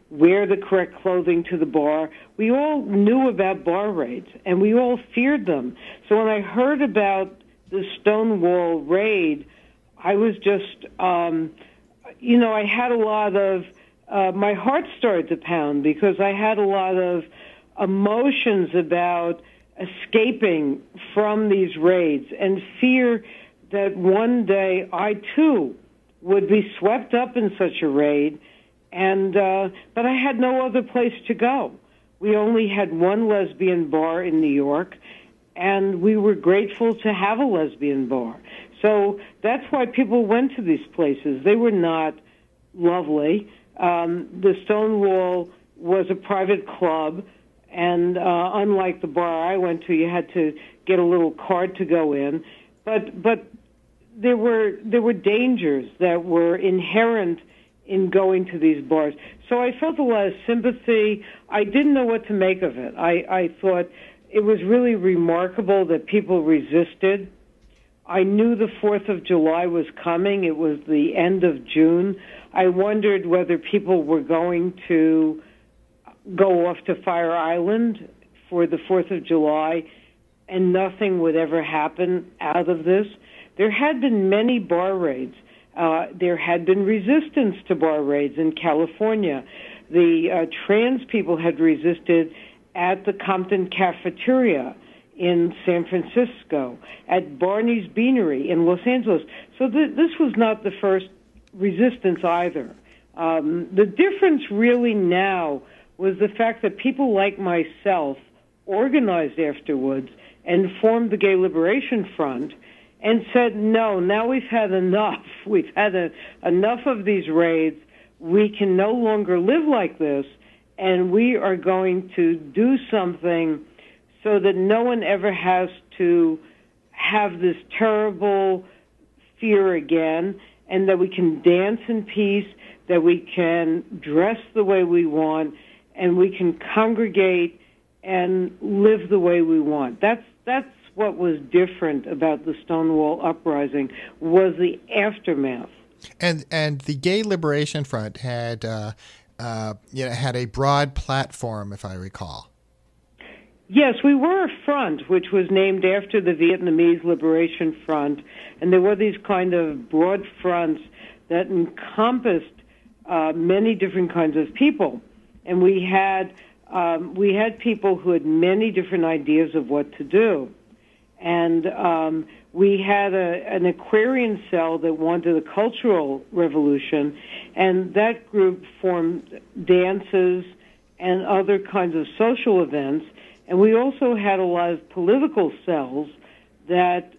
wear the correct clothing to the bar. We all knew about bar raids, and we all feared them. So when I heard about the Stonewall raid, I was just, I had a lot of, my heart started to pound because I had a lot of emotions about escaping from these raids and fear that one day I too would be swept up in such a raid, and but I had no other place to go. We only had one lesbian bar in New York, and we were grateful to have a lesbian bar. So that's why people went to these places. They were not lovely. The Stonewall was a private club, and unlike the bar I went to, you had to get a little card to go in. But there were dangers that were inherent in going to these bars. So I felt a lot of sympathy. I didn't know what to make of it. I thought it was really remarkable that people resisted. I knew the 4th of July was coming. It was the end of June. I wondered whether people were going to go off to Fire Island for the 4th of July, and nothing would ever happen out of this. There had been many bar raids. There had been resistance to bar raids in California. The trans people had resisted, at the Compton Cafeteria in San Francisco, at Barney's Beanery in Los Angeles. So this was not the first resistance either. The difference really now was the fact that people like myself organized afterwards and formed the Gay Liberation Front and said, no, now we've had enough. We've had enough of these raids. We can no longer live like this, and we are going to do something so that no one ever has to have this terrible fear again, and that we can dance in peace, that we can dress the way we want, and we can congregate and live the way we want. That's what was different about the Stonewall uprising, was the aftermath. And the Gay Liberation Front had had a broad platform, if I recall. Yes, we were a front, which was named after the Vietnamese Liberation Front, and there were these kind of broad fronts that encompassed many different kinds of people, and we had people who had many different ideas of what to do, and we had an Aquarian cell that wanted a cultural revolution, and that group formed dances and other kinds of social events. And we also had a lot of political cells that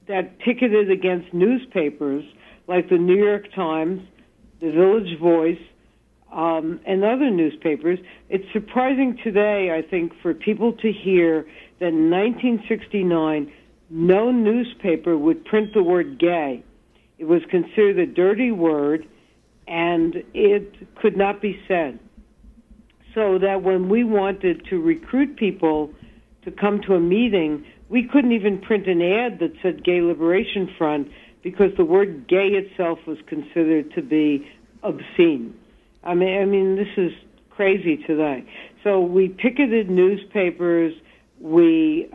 picketed against newspapers like the New York Times, the Village Voice, and other newspapers. It's surprising today, I think, for people to hear that in 1969, no newspaper would print the word gay. It was considered a dirty word, and it could not be said. So that when we wanted to recruit people to come to a meeting, we couldn't even print an ad that said Gay Liberation Front because the word gay itself was considered to be obscene. I mean, this is crazy today. So we picketed newspapers. We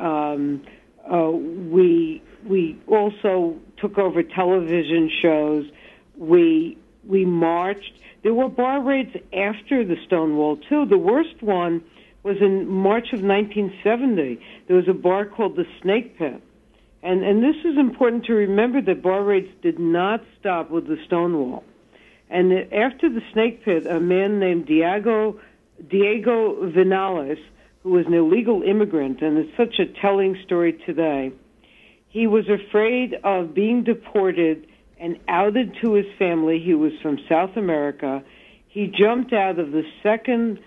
also took over television shows. We marched. There were bar raids after the Stonewall, too. The worst one was in March of 1970. There was a bar called the Snake Pit. And this is important to remember, that bar raids did not stop with the Stonewall. And after the Snake Pit, a man named Diego Vinales, who was an illegal immigrant, and it's such a telling story today, he was afraid of being deported and outed to his family. He was from South America. He jumped out of the second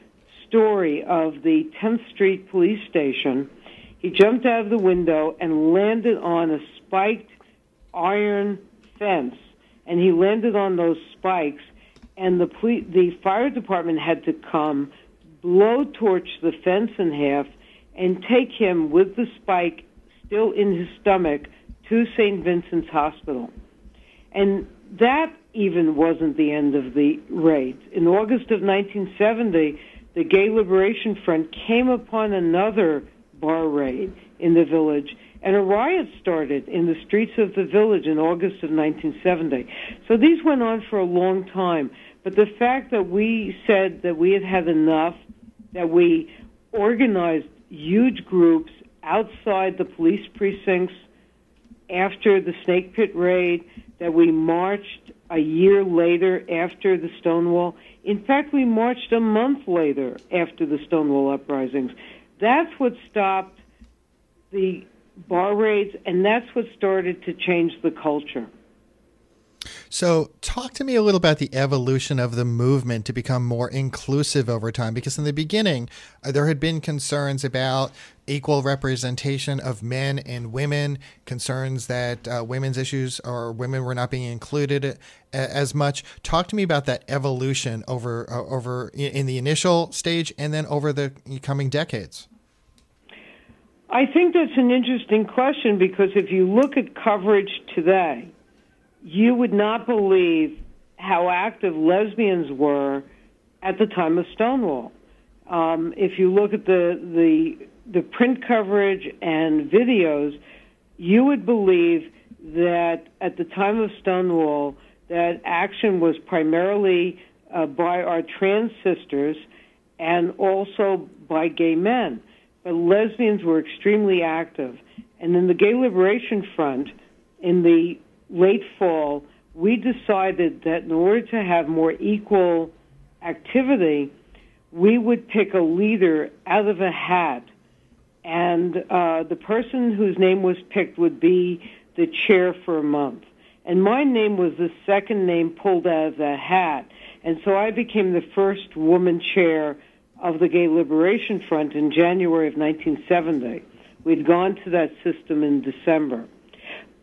story of the 10th Street police station. He jumped out of the window and landed on a spiked iron fence, and he landed on those spikes, and the fire department had to come, blowtorch the fence in half, and take him with the spike still in his stomach to St. Vincent's Hospital. And that even wasn't the end of the raids. In August of 1970, the Gay Liberation Front came upon another bar raid in the village, and a riot started in the streets of the village in August of 1970. So these went on for a long time. But the fact that we said that we had had enough, that we organized huge groups outside the police precincts after the Snake Pit raid, that we marched a year later after the Stonewall. In fact, we marched a month later after the Stonewall uprisings. That's what stopped the bar raids, and that's what started to change the culture. So talk to me a little about the evolution of the movement to become more inclusive over time, because in the beginning, there had been concerns about equal representation of men and women, concerns that women's issues or women were not being included as much. Talk to me about that evolution over in the initial stage and then over the coming decades. I think that's an interesting question, because if you look at coverage today, you would not believe how active lesbians were at the time of Stonewall. If you look at the print coverage and videos, you would believe that at the time of Stonewall, that action was primarily by our trans sisters, and also by gay men. But lesbians were extremely active. And in the Gay Liberation Front, in the late fall, we decided that in order to have more equal activity, we would pick a leader out of a hat. And the person whose name was picked would be the chair for a month. And my name was the second name pulled out of that hat. And so I became the first woman chair of the Gay Liberation Front in January of 1970. We'd gone to that system in December.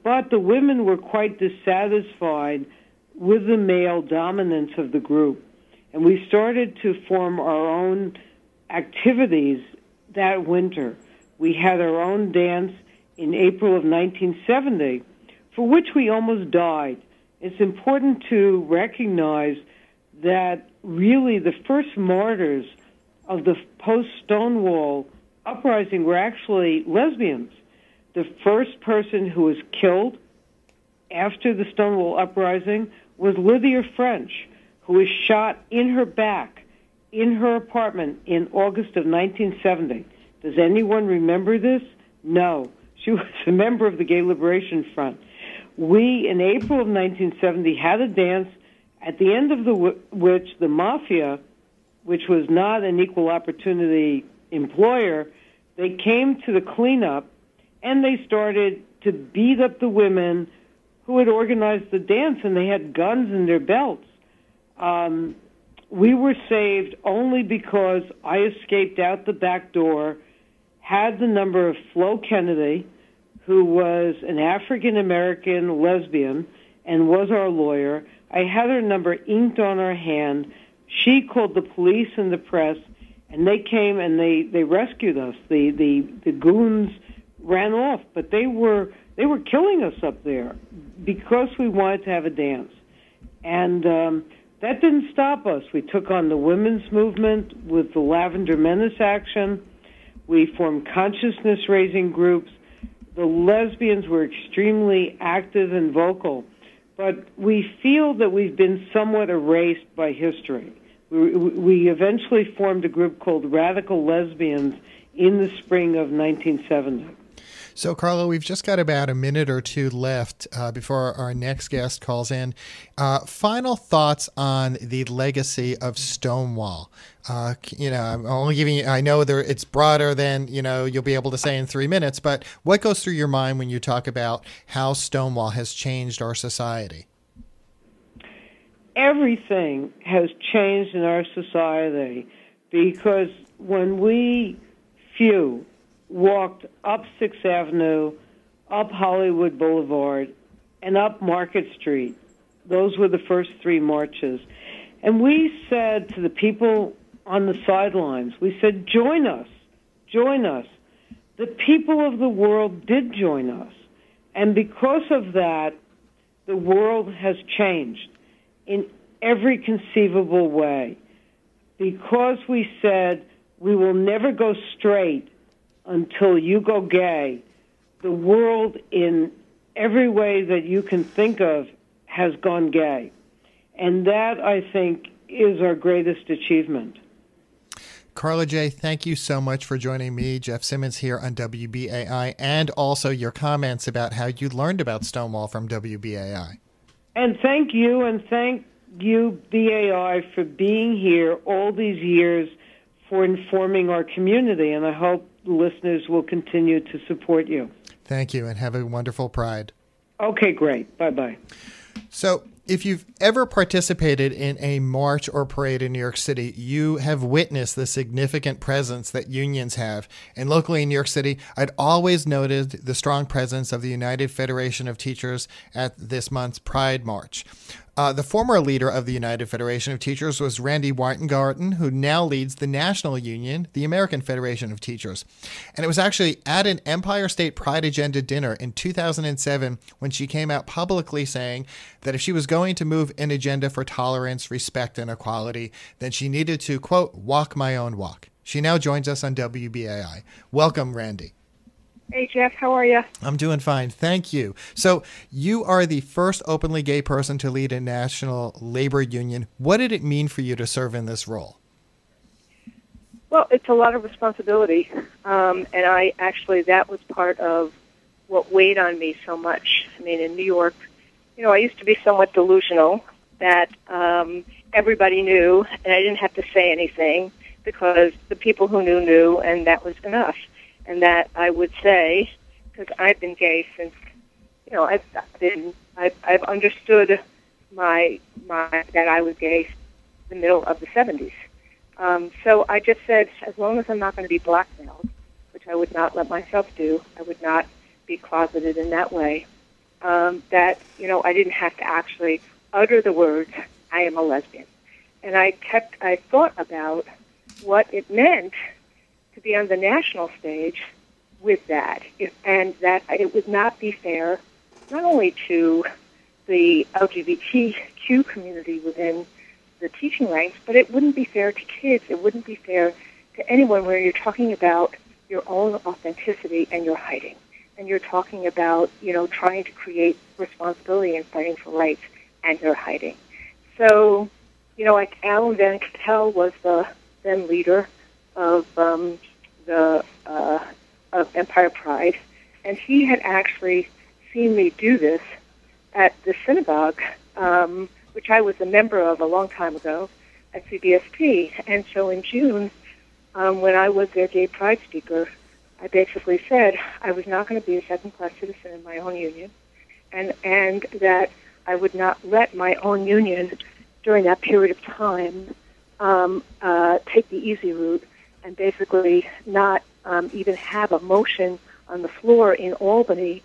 But the women were quite dissatisfied with the male dominance of the group. And we started to form our own activities that winter. We had our own dance in April of 1970, for which we almost died. It's important to recognize that really the first martyrs of the post-Stonewall uprising were actually lesbians. The first person who was killed after the Stonewall uprising was Lydia French, who was shot in her back in her apartment in August of 1970. Does anyone remember this? No. She was a member of the Gay Liberation Front. We, in April of 1970, had a dance at the end of which the mafia, which was not an equal opportunity employer, they came to the cleanup and they started to beat up the women who had organized the dance, and they had guns in their belts. We were saved only because I escaped out the back door, had the number of Flo Kennedy, who was an African-American lesbian and was our lawyer. I had her number inked on her hand. She called the police and the press, and they came and they rescued us. The goons ran off, but they were killing us up there because we wanted to have a dance. And that didn't stop us. We took on the women's movement with the Lavender Menace Action. We formed consciousness-raising groups. The lesbians were extremely active and vocal. But we feel that we've been somewhat erased by history. We eventually formed a group called Radical Lesbians in the spring of 1970. So, Karla, we've just got about a minute or two left before our next guest calls in. Final thoughts on the legacy of Stonewall. I'm only giving you, I know it's broader than, you'll be able to say in 3 minutes, but what goes through your mind when you talk about how Stonewall has changed our society? Everything has changed in our society because when we walked up 6th Avenue, up Hollywood Boulevard, and up Market Street. Those were the first 3 marches. And we said to the people on the sidelines, we said, join us, join us. The people of the world did join us. And because of that, the world has changed in every conceivable way. Because we said, we will never go straight until you go gay, the world in every way that you can think of has gone gay. And that, I think, is our greatest achievement. Karla Jay, thank you so much for joining me, Jeff Simmons, here on WBAI, and also your comments about how you learned about Stonewall from WBAI. And thank you BAI for being here all these years for informing our community, and I hope listeners will continue to support you. Thank you, and have a wonderful Pride. Okay, great. Bye-bye. So, if you've ever participated in a march or parade in New York City, you have witnessed the significant presence that unions have. And locally in New York City, I'd always noted the strong presence of the United Federation of Teachers at this month's Pride March. The former leader of the United Federation of Teachers was Randi Weingarten, who now leads the national union, the American Federation of Teachers. And it was actually at an Empire State Pride Agenda dinner in 2007 when she came out publicly saying that if she was going to move an agenda for tolerance, respect, and equality, then she needed to, quote, walk my own walk. She now joins us on WBAI. Welcome, Randi. Hey, Jeff, how are you? I'm doing fine. Thank you. So you are the first openly gay person to lead a national labor union. What did it mean for you to serve in this role? Well, it's a lot of responsibility, and that was part of what weighed on me so much. I mean, in New York, I used to be somewhat delusional that everybody knew, and I didn't have to say anything because the people who knew, and that was enough. And that I would say, because I've been gay since, I've understood that I was gay in the middle of the 70s. So I just said, as long as I'm not going to be blackmailed, which I would not let myself do, I would not be closeted in that way, that, I didn't have to actually utter the words, I am a lesbian. And I thought about what it meant to be on the national stage with that, and that it would not be fair, not only to the LGBTQ community within the teaching ranks, but it wouldn't be fair to kids. It wouldn't be fair to anyone where you're talking about your own authenticity and your hiding. And you're talking about, trying to create responsibility and fighting for rights, and you're hiding. So, like Alan Van Cattell was the then leader of Empire Pride, and he had actually seen me do this at the synagogue, which I was a member of a long time ago at CBSP. And so in June, when I was their gay pride speaker, I basically said I was not going to be a second-class citizen in my own union, and that I would not let my own union during that period of time take the easy route and basically not even have a motion on the floor in Albany,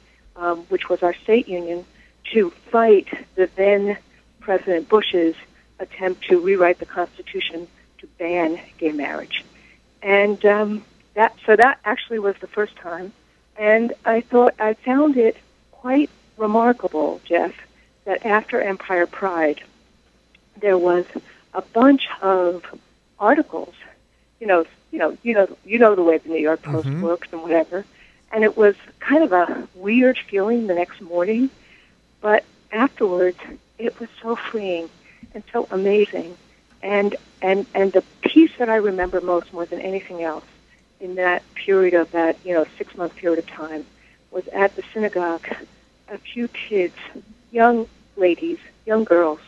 which was our state union, to fight the then President Bush's attempt to rewrite the Constitution to ban gay marriage. And that actually was the first time. And I found it quite remarkable, Jeff, that after Empire Pride, there was a bunch of articles, you know the way the New York Post works and whatever. And it was kind of a weird feeling the next morning, but afterwards it was so freeing and so amazing. And the piece that I remember most, more than anything else, in that period of that 6-month period of time, was at the synagogue. A few kids, young ladies, young girls,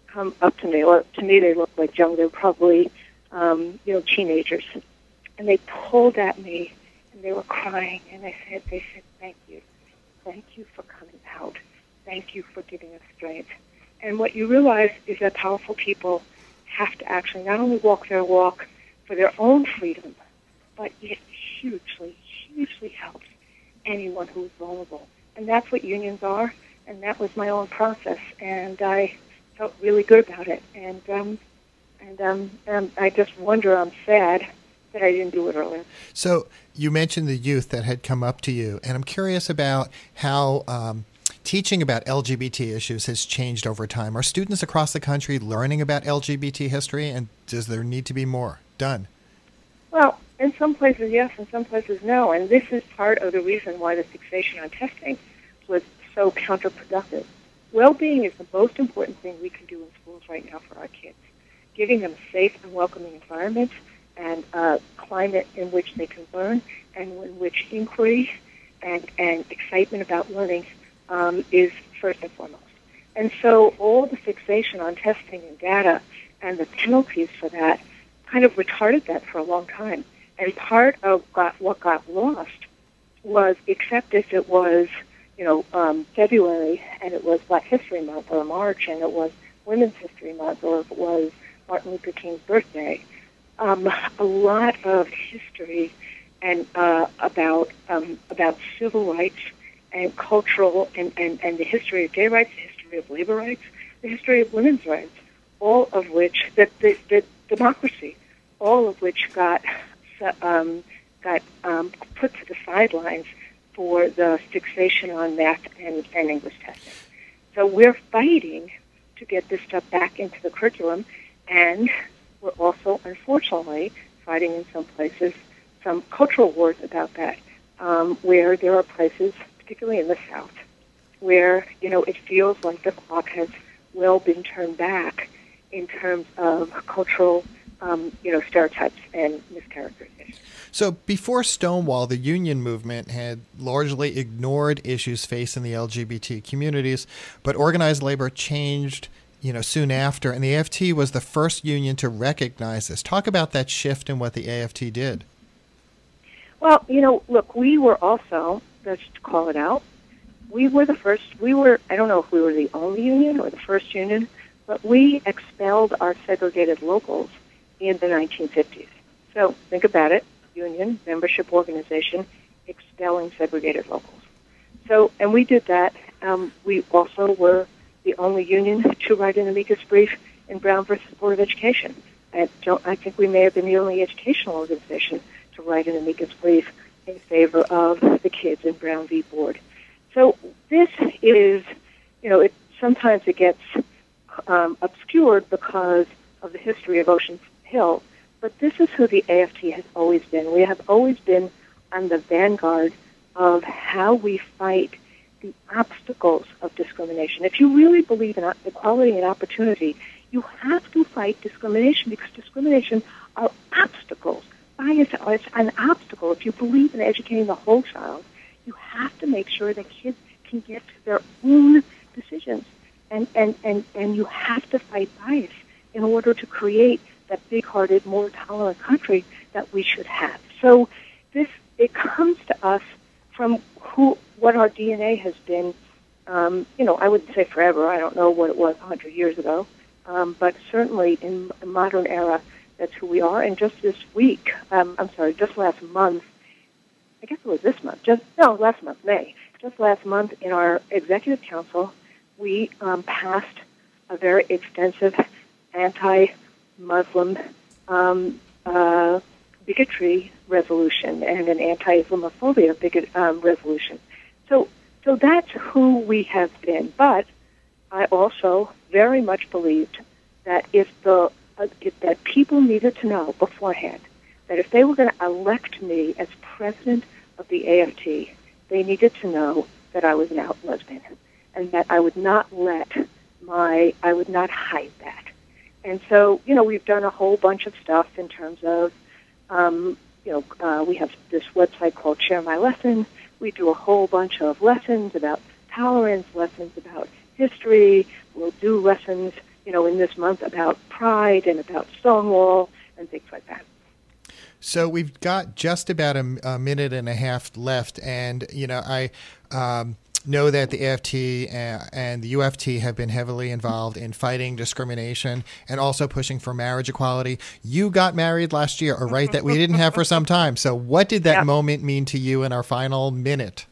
come up to me, or to me they looked like young. They were probably teenagers, and they pulled at me and they were crying, and they said, thank you for coming out, thank you for giving us strength. And what you realize is that powerful people have to actually not only walk their walk for their own freedom, but it hugely helps anyone who is vulnerable. And that's what unions are, and that was my own process, and I felt really good about it. And I just wonder, I'm sad that I didn't do it earlier. So you mentioned the youth that had come up to you, and I'm curious about how teaching about LGBT issues has changed over time. Are students across the country learning about LGBT history, and does there need to be more done? Well, in some places, yes, in some places, no. And this is part of the reason why the fixation on testing was so counterproductive. Well-being is the most important thing we can do in schools right now for our kids. Giving them a safe and welcoming environment and a climate in which they can learn, and in which inquiry and excitement about learning is first and foremost. And so all the fixation on testing and data and the penalties for that kind of retarded that for a long time. And part of what got lost was, except if it was, February and it was Black History Month, or March and it was Women's History Month, or if it was Martin Luther King's birthday, a lot of history and about civil rights and cultural and the history of gay rights, the history of labor rights, the history of women's rights, all of which, the democracy, all of which got put to the sidelines for the fixation on math and English testing. So we're fighting to get this stuff back into the curriculum, and we're also, unfortunately, fighting in some places some cultural wars about that, where there are places, particularly in the South, where, it feels like the clock has well been turned back in terms of cultural stereotypes and mischaracterizations. So before Stonewall, the union movement had largely ignored issues facing the LGBT communities, but organized labor changed, soon after, and the AFT was the first union to recognize this. Talk about that shift and what the AFT did. Well, look, we were also, let's call it out, we were the first, I don't know if we were the only union or the first union, but we expelled our segregated locals in the 1950s. So think about it, union, membership organization, expelling segregated locals. So, and we did that. We also were the only union to write an amicus brief in Brown versus Board of Education. I think we may have been the only educational organization to write an amicus brief in favor of the kids in Brown v. Board. So this is, sometimes it gets obscured because of the history of Ocean Hill, but this is who the AFT has always been. We have always been on the vanguard of how we fight the obstacles of discrimination. If you really believe in equality and opportunity, you have to fight discrimination because discrimination are obstacles. Bias is an obstacle. If you believe in educating the whole child, you have to make sure that kids can get to their own decisions. And you have to fight bias in order to create that big-hearted, more tolerant country that we should have. So it comes to us from what our DNA has been, I wouldn't say forever. I don't know what it was 100 years ago. But certainly in the modern era, that's who we are. And just this week, just last month, I guess it was this month, last month, May. Just last month in our executive council, we passed a very extensive anti-Muslim bigotry resolution and an anti-Islamophobia resolution. So that's who we have been. But I also very much believed that that people needed to know beforehand that if they were going to elect me as president of the AFT, they needed to know that I was an out lesbian and that I would not I would not hide that. And so, we've done a whole bunch of stuff in terms of, we have this website called Share My Lesson. We do a whole bunch of lessons about tolerance, lessons about history. We'll do lessons, in this month about pride and about Stonewall and things like that. So we've got just about a minute and a half left, and I know that the AFT and the UFT have been heavily involved in fighting discrimination and also pushing for marriage equality. You got married last year, a right that we didn't have for some time. So what did that moment mean to you in our final minute?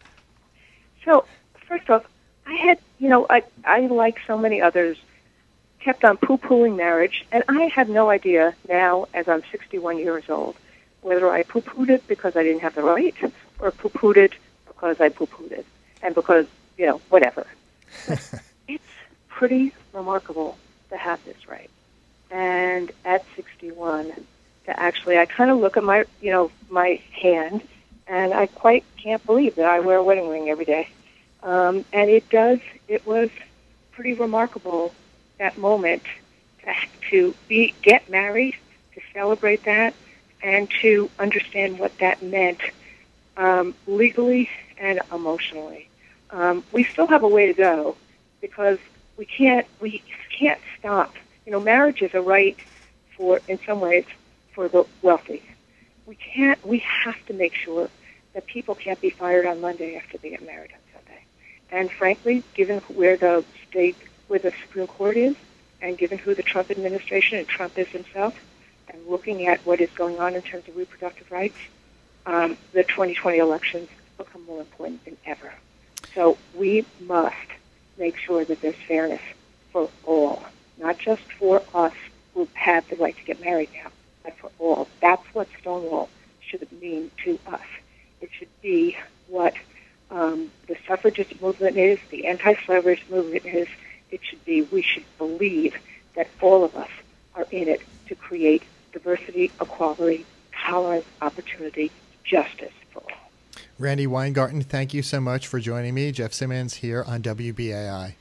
So first off, I had, I like so many others, kept on poo-pooing marriage, and I have no idea now, as I'm 61 years old, whether I poo-pooed it because I didn't have the right or poo-pooed it because I poo-pooed it and because, whatever. It's pretty remarkable to have this right. And at 61, to actually, I kind of look at my, my hand, and I quite can't believe that I wear a wedding ring every day. And it was pretty remarkable, that moment, to get married, to celebrate that, and to understand what that meant legally and emotionally. We still have a way to go because we can't stop. Marriage is a right in some ways, for the wealthy. We have to make sure that people can't be fired on Monday after they get married on Sunday. And frankly, given where the Supreme Court is, and given who the Trump administration and Trump is himself, and looking at what is going on in terms of reproductive rights, the 2020 elections become more important than ever. So we must make sure that there's fairness for all, not just for us who have the right to get married now, but for all. That's what Stonewall should mean to us. It should be what the suffragist movement is, the anti-slavery movement is. It should be, we should believe that all of us are in it to create diversity, equality, tolerance, opportunity, justice for all. Randi Weingarten, thank you so much for joining me. Jeff Simmons here on WBAI.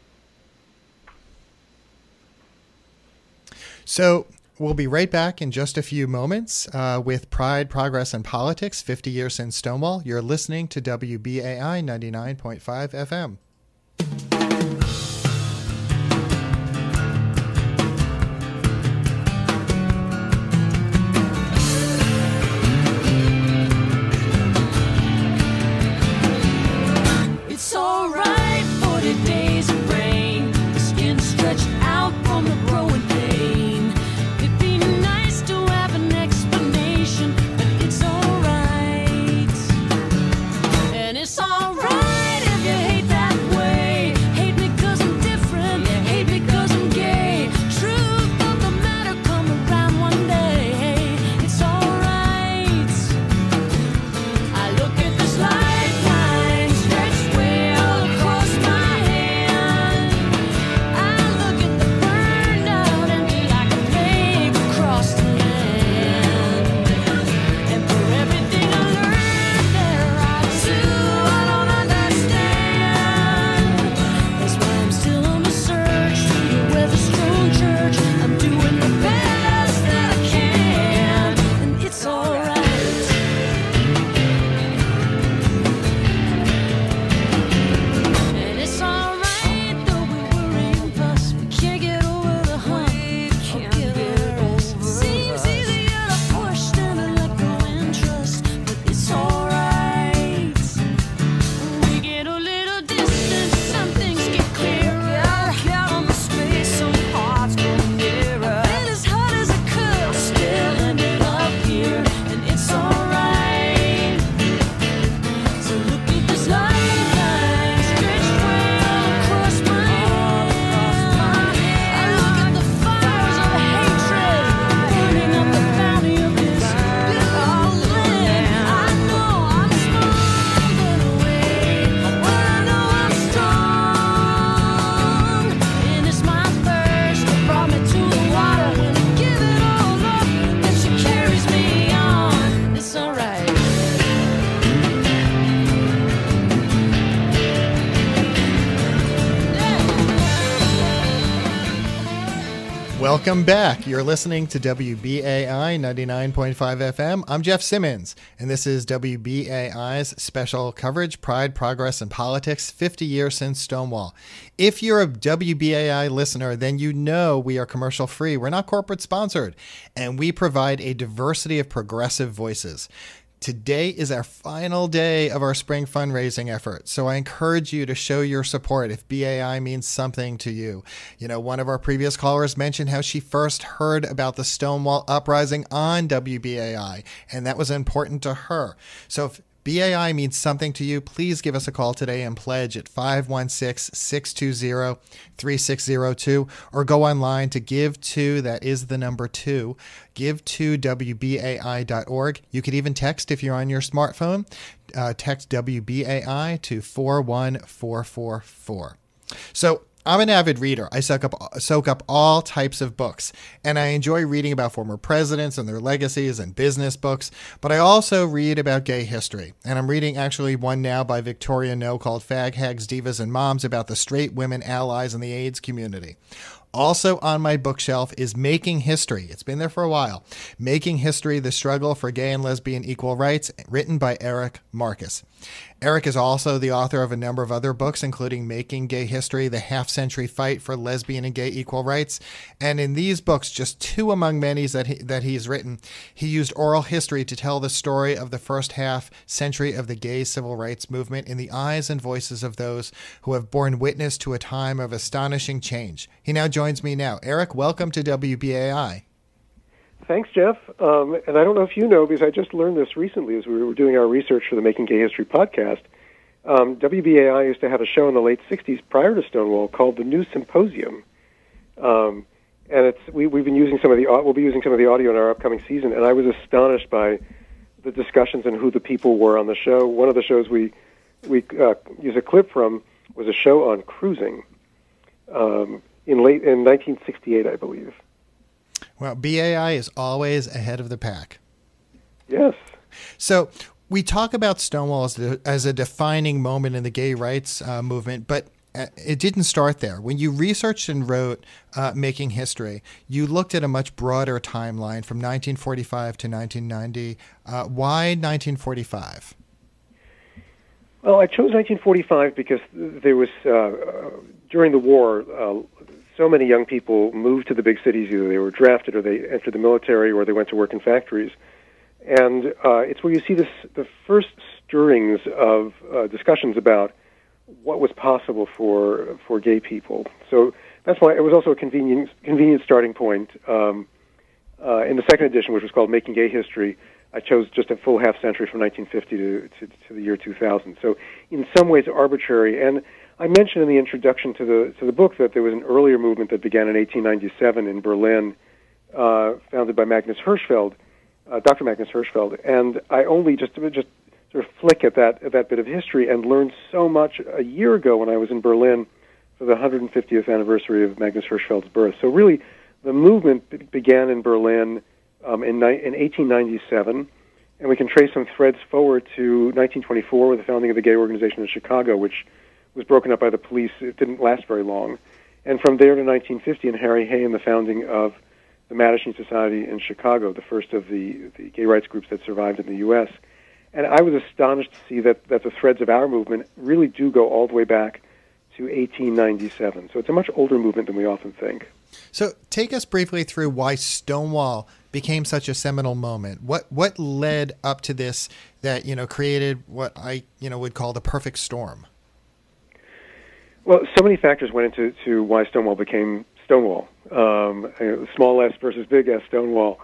So We'll be right back in just a few moments with Pride, Progress, and Politics, 50 Years Since Stonewall. You're listening to WBAI 99.5 FM. It's alright for the days of rain, the skin stretched out from the growing pain. It'd be nice to have an explanation, but it's alright. And it's alright if you hate that way. Hate me 'cause I'm different, hate me 'cause I'm gay. Truth of the matter come around one day. It's alright. I look at this lifeline stretched way across my hand. I look at the burned out empty like a plague across the land. And for everything I learned there, I don't understand. That's why I'm still on the search with a strong church. I'm doing the best that I can, and it's alright. And it's alright, though we worry and fuss. We can't get over the hump. Can't get over. Seems easier to push than to let go and trust, but it's alright. We get a little distance, some things get clearer. Out on the space, some hearts go nearer. I've been as hard as I could, I still ended up here, and it's alright. So look at this lifeline stretched way across my hand. I look at the fires of hatred burning up the bounty of this beautiful land. I know I'm small, but away. Well, I know I'm strong, and it's my thirst that brought me to the water. When I give it all up, then she carries me on. It's alright. Welcome back. You're listening to WBAI 99.5 FM. I'm Jeff Simmons, and this is WBAI's special coverage, Pride, Progress, and Politics, 50 Years Since Stonewall. If you're a WBAI listener, then you know we are commercial free. We're not corporate sponsored, and we provide a diversity of progressive voices. Today is our final day of our spring fundraising effort, so I encourage you to show your support if BAI means something to you. You know, one of our previous callers mentioned how she first heard about the Stonewall uprising on WBAI, and that was important to her. So if BAI means something to you, please give us a call today and pledge at 516-620-3602, or go online to give2, that is the number 2, give2wbai.org. You could even text if you're on your smartphone. Text WBAI to 41444. So I'm an avid reader. I soak up all types of books, and I enjoy reading about former presidents and their legacies and business books, but I also read about gay history. And I'm reading actually one now by Victoria No called Fag Hags, Divas, and Moms about the straight women allies in the AIDS community. Also on my bookshelf is Making History. It's been there for a while. Making History, The Struggle for Gay and Lesbian Equal Rights, written by Eric Marcus. Eric is also the author of a number of other books, including Making Gay History, The Half-Century Fight for Lesbian and Gay Equal Rights. And in these books, just two among many that he's written, he used oral history to tell the story of the first half century of the gay civil rights movement in the eyes and voices of those who have borne witness to a time of astonishing change. He now joins me now. Eric, welcome to WBAI. Thanks, Jeff. And I don't know if you know, because I just learned this recently as we were doing our research for the Making Gay History podcast. WBAI used to have a show in the late 60s prior to Stonewall called The New Symposium. And we've been using we'll be using some of the audio in our upcoming season, and I was astonished by the discussions and who the people were on the show. One of the shows we use a clip from was a show on cruising in 1968, I believe. Well, BAI is always ahead of the pack. Yes. So we talk about Stonewall as a defining moment in the gay rights movement, but it didn't start there. When you researched and wrote Making History, you looked at a much broader timeline from 1945 to 1990. Why 1945? Well, I chose 1945 because there was, during the war, so many young people moved to the big cities. Either they were drafted or they entered the military or they went to work in factories. And it's where you see the first stirrings of discussions about what was possible for gay people. So that's why it was also a convenient starting point. In the second edition, which was called Making Gay History, I chose just a full half century from 1950 to the year 2000. So in some ways arbitrary. And I mentioned in the introduction to the book that there was an earlier movement that began in 1897 in Berlin, founded by Magnus Hirschfeld, Dr. Magnus Hirschfeld. And I only just sort of flick at that bit of history and learned so much a year ago when I was in Berlin for the 150th anniversary of Magnus Hirschfeld's birth. So really, the movement began in Berlin in 1897, and we can trace some threads forward to 1924 with the founding of the gay organization in Chicago, which was broken up by the police. It didn't last very long. And from there to 1950 and Harry Hay and the founding of the Mattachine Society in Chicago, the first of the gay rights groups that survived in the U.S. And I was astonished to see that the threads of our movement really do go all the way back to 1897. So it's a much older movement than we often think. So take us briefly through why Stonewall became such a seminal moment. What led up to this that, created what I, would call the perfect storm? Well, so many factors went into why Stonewall became Stonewall. Small S versus big S Stonewall.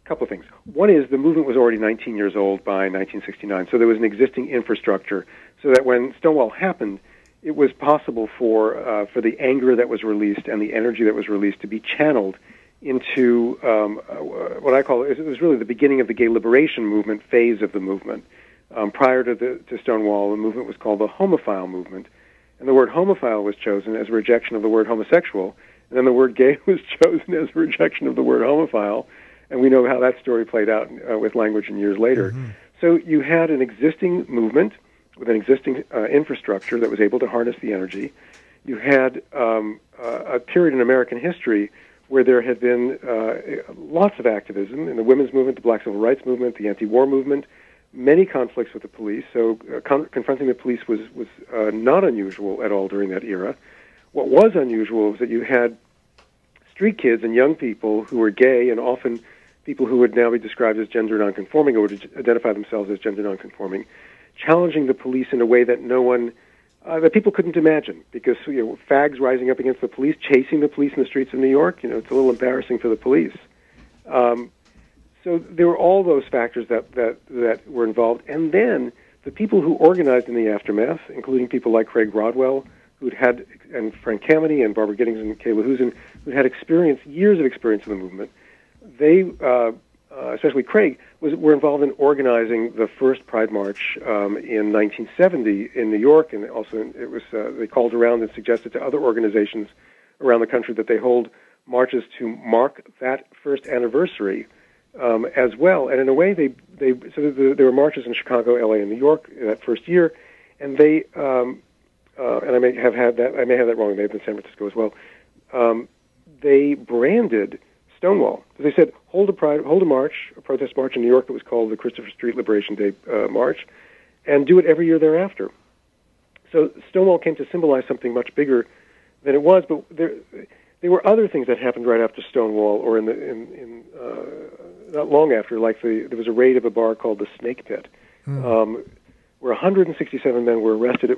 Couple of things. One is the movement was already 19 years old by 1969, so there was an existing infrastructure so that when Stonewall happened, it was possible for the anger that was released and the energy that was released to be channeled into what I call, it was really the beginning of the gay liberation movement phase of the movement. Prior to Stonewall, the movement was called the homophile movement, and the word homophile was chosen as a rejection of the word homosexual, and then the word gay was chosen as a rejection of the word homophile. And we know how that story played out with language in years later. Mm-hmm. So you had an existing movement with an existing infrastructure that was able to harness the energy. You had a period in American history where there had been lots of activism in the women's movement, the Black Civil Rights movement, the anti-war movement, many conflicts with the police. So confronting the police was not unusual at all during that era. What was unusual was that you had street kids and young people who were gay and often people who would now be described as gender nonconforming or would identify themselves as gender nonconforming, challenging the police in a way that that people couldn't imagine, because fags rising up against the police, chasing the police in the streets of New York, it's a little embarrassing for the police. So there were all those factors that were involved, and then the people who organized in the aftermath, including people like Craig Rodwell, and Frank Kameny and Barbara Giddings and Kayla Husen, who'd had years of experience in the movement. They, especially Craig, were involved in organizing the first Pride March in 1970 in New York, and also they called around and suggested to other organizations around the country that they hold marches to mark that first anniversary as well. And in a way, there were marches in Chicago, LA, and New York that first year, and they. And I may have that wrong. It may have been San Francisco as well. They branded Stonewall. They said, hold a protest march in New York that was called the Christopher Street Liberation Day March, and do it every year thereafter. So Stonewall came to symbolize something much bigger than it was. But there were other things that happened right after Stonewall, or not long after. Like there was a raid of a bar called the Snake Pit. Where 167 men were arrested. The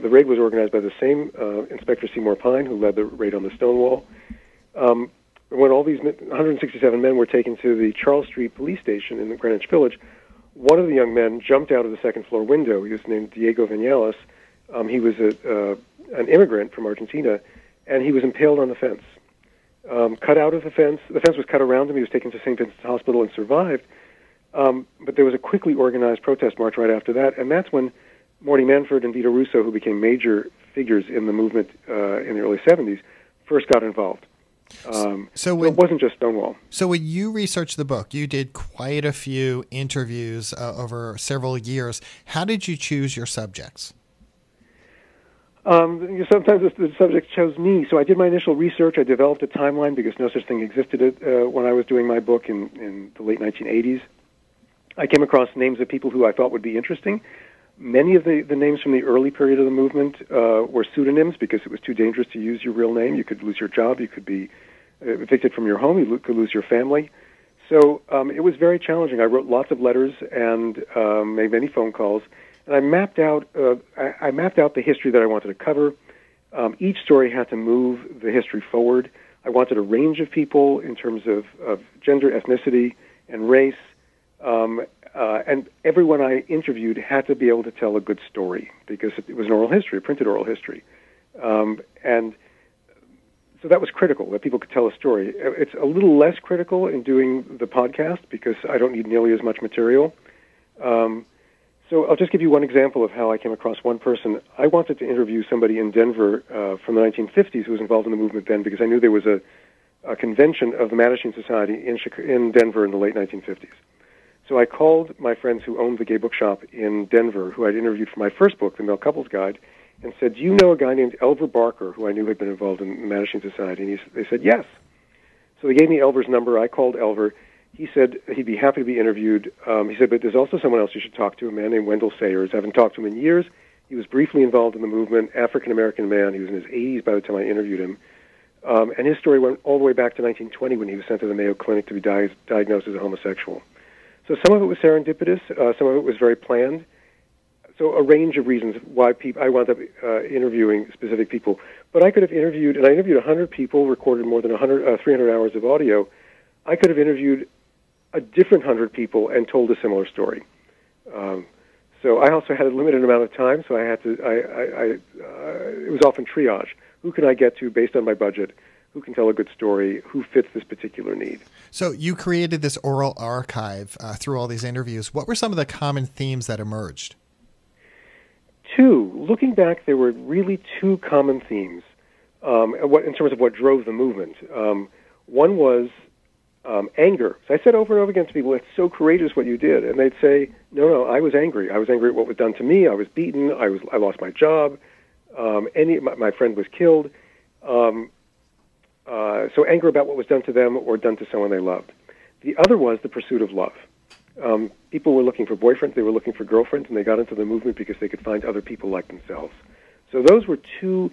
raid was organized by the same Inspector Seymour Pine, who led the raid on the Stonewall. When all these 167 men were taken to the Charles Street police station in the Greenwich Village, one of the young men jumped out of the second floor window. He was named Diego Vinales. He was an immigrant from Argentina, and he was impaled on the fence. Cut out of the fence. The fence was cut around him. He was taken to St. Vincent's Hospital and survived. But there was a quickly organized protest march right after that, and that's when Morty Manford and Vito Russo, who became major figures in the movement in the early 70s, first got involved. So it wasn't just Stonewall. So when you researched the book, you did quite a few interviews over several years. How did you choose your subjects? Sometimes the subject chose me. So I did my initial research. I developed a timeline because no such thing existed when I was doing my book in the late 1980s. I came across names of people who I thought would be interesting. Many of the names from the early period of the movement were pseudonyms because it was too dangerous to use your real name. You could lose your job. You could be evicted from your home. You could lose your family. So it was very challenging. I wrote lots of letters and made many phone calls. And I mapped out the history that I wanted to cover. Each story had to move the history forward. I wanted a range of people in terms of gender, ethnicity, and race. And everyone I interviewed had to be able to tell a good story because it was an oral history, a printed oral history. And so that was critical, that people could tell a story. It's a little less critical in doing the podcast because I don't need nearly as much material. So I'll just give you one example of how I came across one person. I wanted to interview somebody in Denver from the 1950s who was involved in the movement then because I knew there was a convention of the Mattachine Society in Denver in the late 1950s. So I called my friends who owned the gay bookshop in Denver, who I'd interviewed for my first book, The Male Couples Guide, and said, do you know a guy named Elver Barker, who I knew had been involved in the Mattachine Society? And they said, yes. So they gave me Elver's number. I called Elver. He said he'd be happy to be interviewed. He said, but there's also someone else you should talk to, a man named Wendell Sayers. I haven't talked to him in years. He was briefly involved in the movement, African-American man. He was in his 80s by the time I interviewed him. And his story went all the way back to 1920 when he was sent to the Mayo Clinic to be diagnosed as a homosexual. So some of it was serendipitous, some of it was very planned. So a range of reasons why I wound up interviewing specific people. But I could have interviewed, and I interviewed 100 people, recorded more than 300 hours of audio. I could have interviewed a different 100 people and told a similar story. So I also had a limited amount of time, so I had to. It was often triage. Who can I get to based on my budget? Who can tell a good story? Who fits this particular need? So you created this oral archive through all these interviews. What were some of the common themes that emerged? Looking back, there were really two common themes in terms of what drove the movement. One was anger. So I said over and over again to people, it's so courageous what you did. And they'd say, no, I was angry. I was angry at what was done to me. I was beaten. I lost my job. My friend was killed. So anger about what was done to them or done to someone they loved. The other was the pursuit of love. People were looking for boyfriends, they were looking for girlfriends, and they got into the movement because they could find other people like themselves. So those were two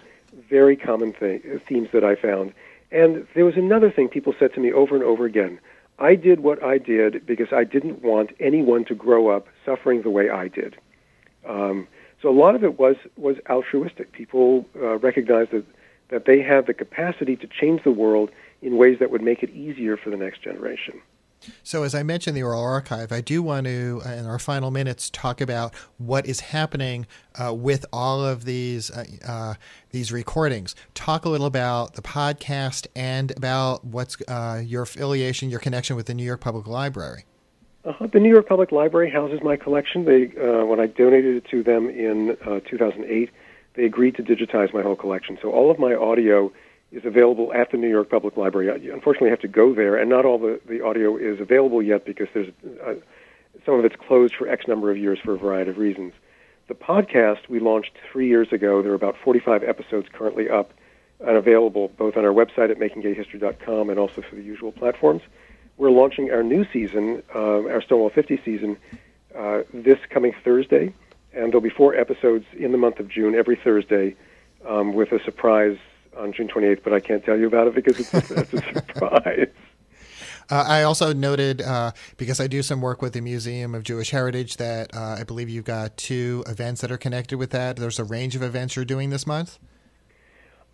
very common themes that I found. And there was another thing people said to me over and over again. I did what I did because I didn't want anyone to grow up suffering the way I did. So a lot of it was altruistic. People recognized that they had the capacity to change the world in ways that would make it easier for the next generation. So as I mentioned, the oral archive, I do want to, in our final minutes, talk about what is happening with all of these recordings. Talk a little about the podcast and about what's your affiliation, your connection with the New York Public Library. The New York Public Library houses my collection. They, when I donated it to them in 2008, they agreed to digitize my whole collection. So all of my audio is available at the New York Public Library. You unfortunately have to go there, and not all the audio is available yet because there's some of it's closed for X number of years for a variety of reasons. The podcast we launched 3 years ago. There are about 45 episodes currently up and available both on our website at makinggayhistory.com and also through the usual platforms. We're launching our new season, our Stonewall 50 season, this coming Thursday, and there'll be 4 episodes in the month of June every Thursday with a surprise on June 28th, but I can't tell you about it because it's a surprise. I also noted, because I do some work with the Museum of Jewish Heritage, that I believe you've got 2 events that are connected with that. There's a range of events you're doing this month?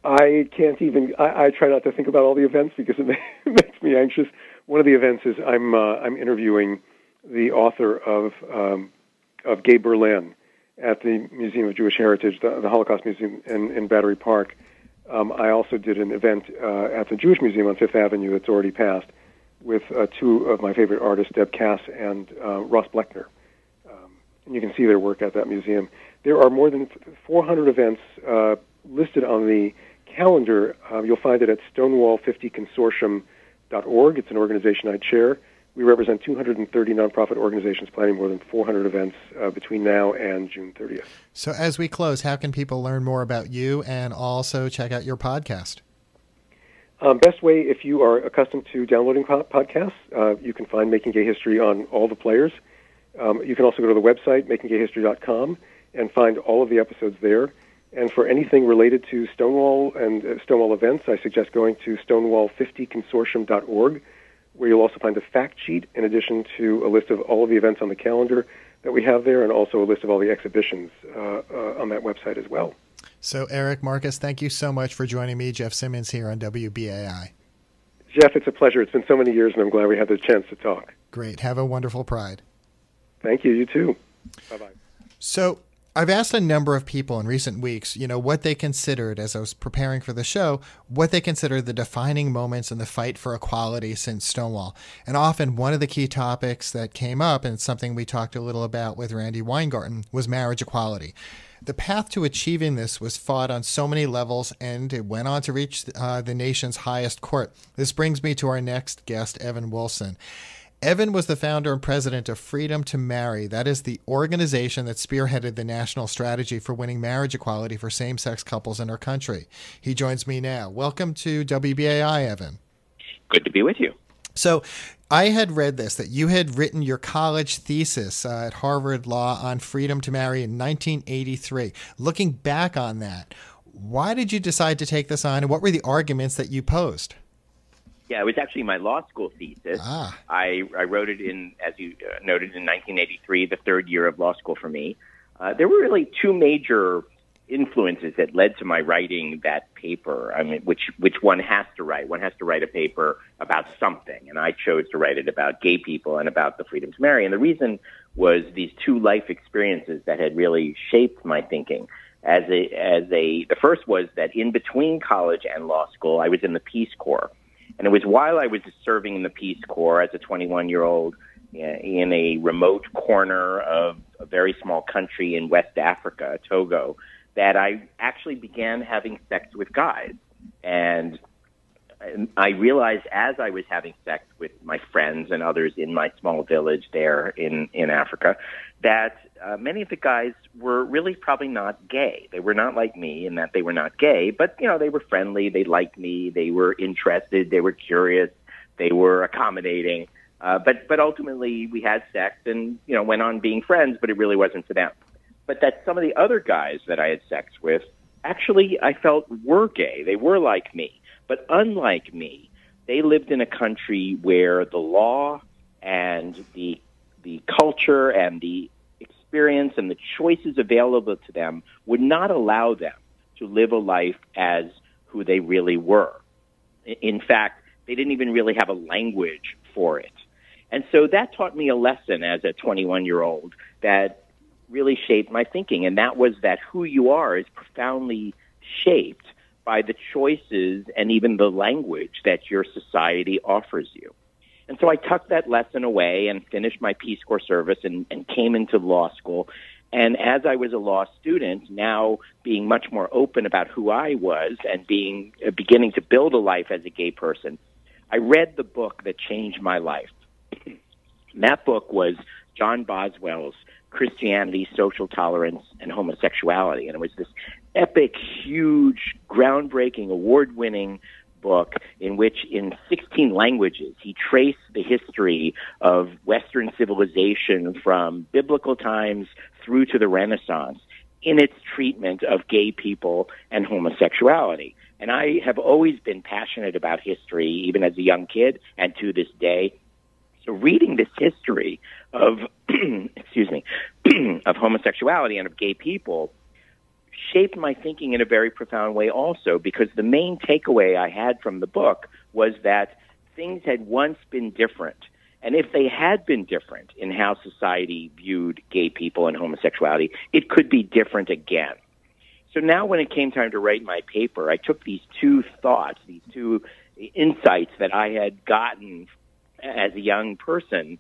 I can't even, I try not to think about all the events because it makes me anxious. One of the events is I'm interviewing the author of Gay Berlin at the Museum of Jewish Heritage, the Holocaust Museum in Battery Park. I also did an event at the Jewish Museum on Fifth Avenue that's already passed with 2 of my favorite artists, Deb Cass and Ross Bleckner. And you can see their work at that museum. There are more than 400 events listed on the calendar, you'll find it at stonewall50consortium.org. It's an organization I chair. We represent 230 nonprofit organizations planning more than 400 events between now and June 30th. So as we close, how can people learn more about you and also check out your podcast? Best way, if you are accustomed to downloading podcasts, you can find Making Gay History on all the players. You can also go to the website, makinggayhistory.com, and find all of the episodes there. And for anything related to Stonewall and Stonewall events, I suggest going to stonewall50consortium.org, where you'll also find a fact sheet in addition to a list of all of the events on the calendar that we have there, and also a list of all the exhibitions on that website as well. So, Eric, Marcus, thank you so much for joining me, Jeff Simmons, here on WBAI. Jeff, it's a pleasure. It's been so many years, and I'm glad we had the chance to talk. Great. Have a wonderful Pride. Thank you. You too. Bye-bye. So, I've asked a number of people in recent weeks, what they considered, as I was preparing for the show, what they considered the defining moments in the fight for equality since Stonewall. And often one of the key topics that came up, and it's something we talked a little about with Randi Weingarten, was marriage equality. The path to achieving this was fought on so many levels, and it went on to reach the nation's highest court. This brings me to our next guest, Evan Wolfson. Evan was the founder and president of Freedom to Marry. That is the organization that spearheaded the national strategy for winning marriage equality for same-sex couples in our country. He joins me now. Welcome to WBAI, Evan. Good to be with you. So I had read this, that you had written your college thesis at Harvard Law on Freedom to Marry in 1983. Looking back on that, why did you decide to take this on, and what were the arguments that you posed? Yeah, it was actually my law school thesis. I wrote it in, as you noted, in 1983, the third year of law school for me. There were really two major influences that led to my writing that paper. I mean, which one has to write? One has to write a paper about something, and I chose to write it about gay people and about the freedom to marry. And the reason was these two life experiences that had really shaped my thinking. The first was that in between college and law school, I was in the Peace Corps. And it was while I was serving in the Peace Corps as a 21-year-old in a remote corner of a very small country in West Africa, Togo, that I actually began having sex with guys. And I realized as I was having sex with my friends and others in my small village there in Africa that many of the guys were really probably not gay. They were not like me in that they were not gay, but, they were friendly, they liked me, they were interested, they were curious, they were accommodating. But ultimately we had sex and, went on being friends, but it really wasn't for them. But that some of the other guys that I had sex with, actually I felt were gay. They were like me. But unlike me, they lived in a country where the law and the culture and the experience and the choices available to them would not allow them to live a life as who they really were. In fact, they didn't even really have a language for it. And so that taught me a lesson as a 21-year-old that really shaped my thinking, and that was that who you are is profoundly shaped by the choices and even the language that your society offers you. And so I tucked that lesson away and finished my Peace Corps service and came into law school. And as I was a law student, now being much more open about who I was and beginning to build a life as a gay person, I read the book that changed my life. And that book was John Boswell's Christianity, Social Tolerance, and Homosexuality. And it was this epic, huge, groundbreaking, award-winning book in which in 16 languages he traced the history of Western civilization from biblical times through to the Renaissance in its treatment of gay people and homosexuality. And I have always been passionate about history, even as a young kid and to this day. So reading this history of, of homosexuality and of gay people shaped my thinking in a very profound way also, because the main takeaway I had from the book was that things had once been different. And if they had been different in how society viewed gay people and homosexuality, it could be different again. So now when it came time to write my paper, I took these two thoughts, these two insights that I had gotten as a young person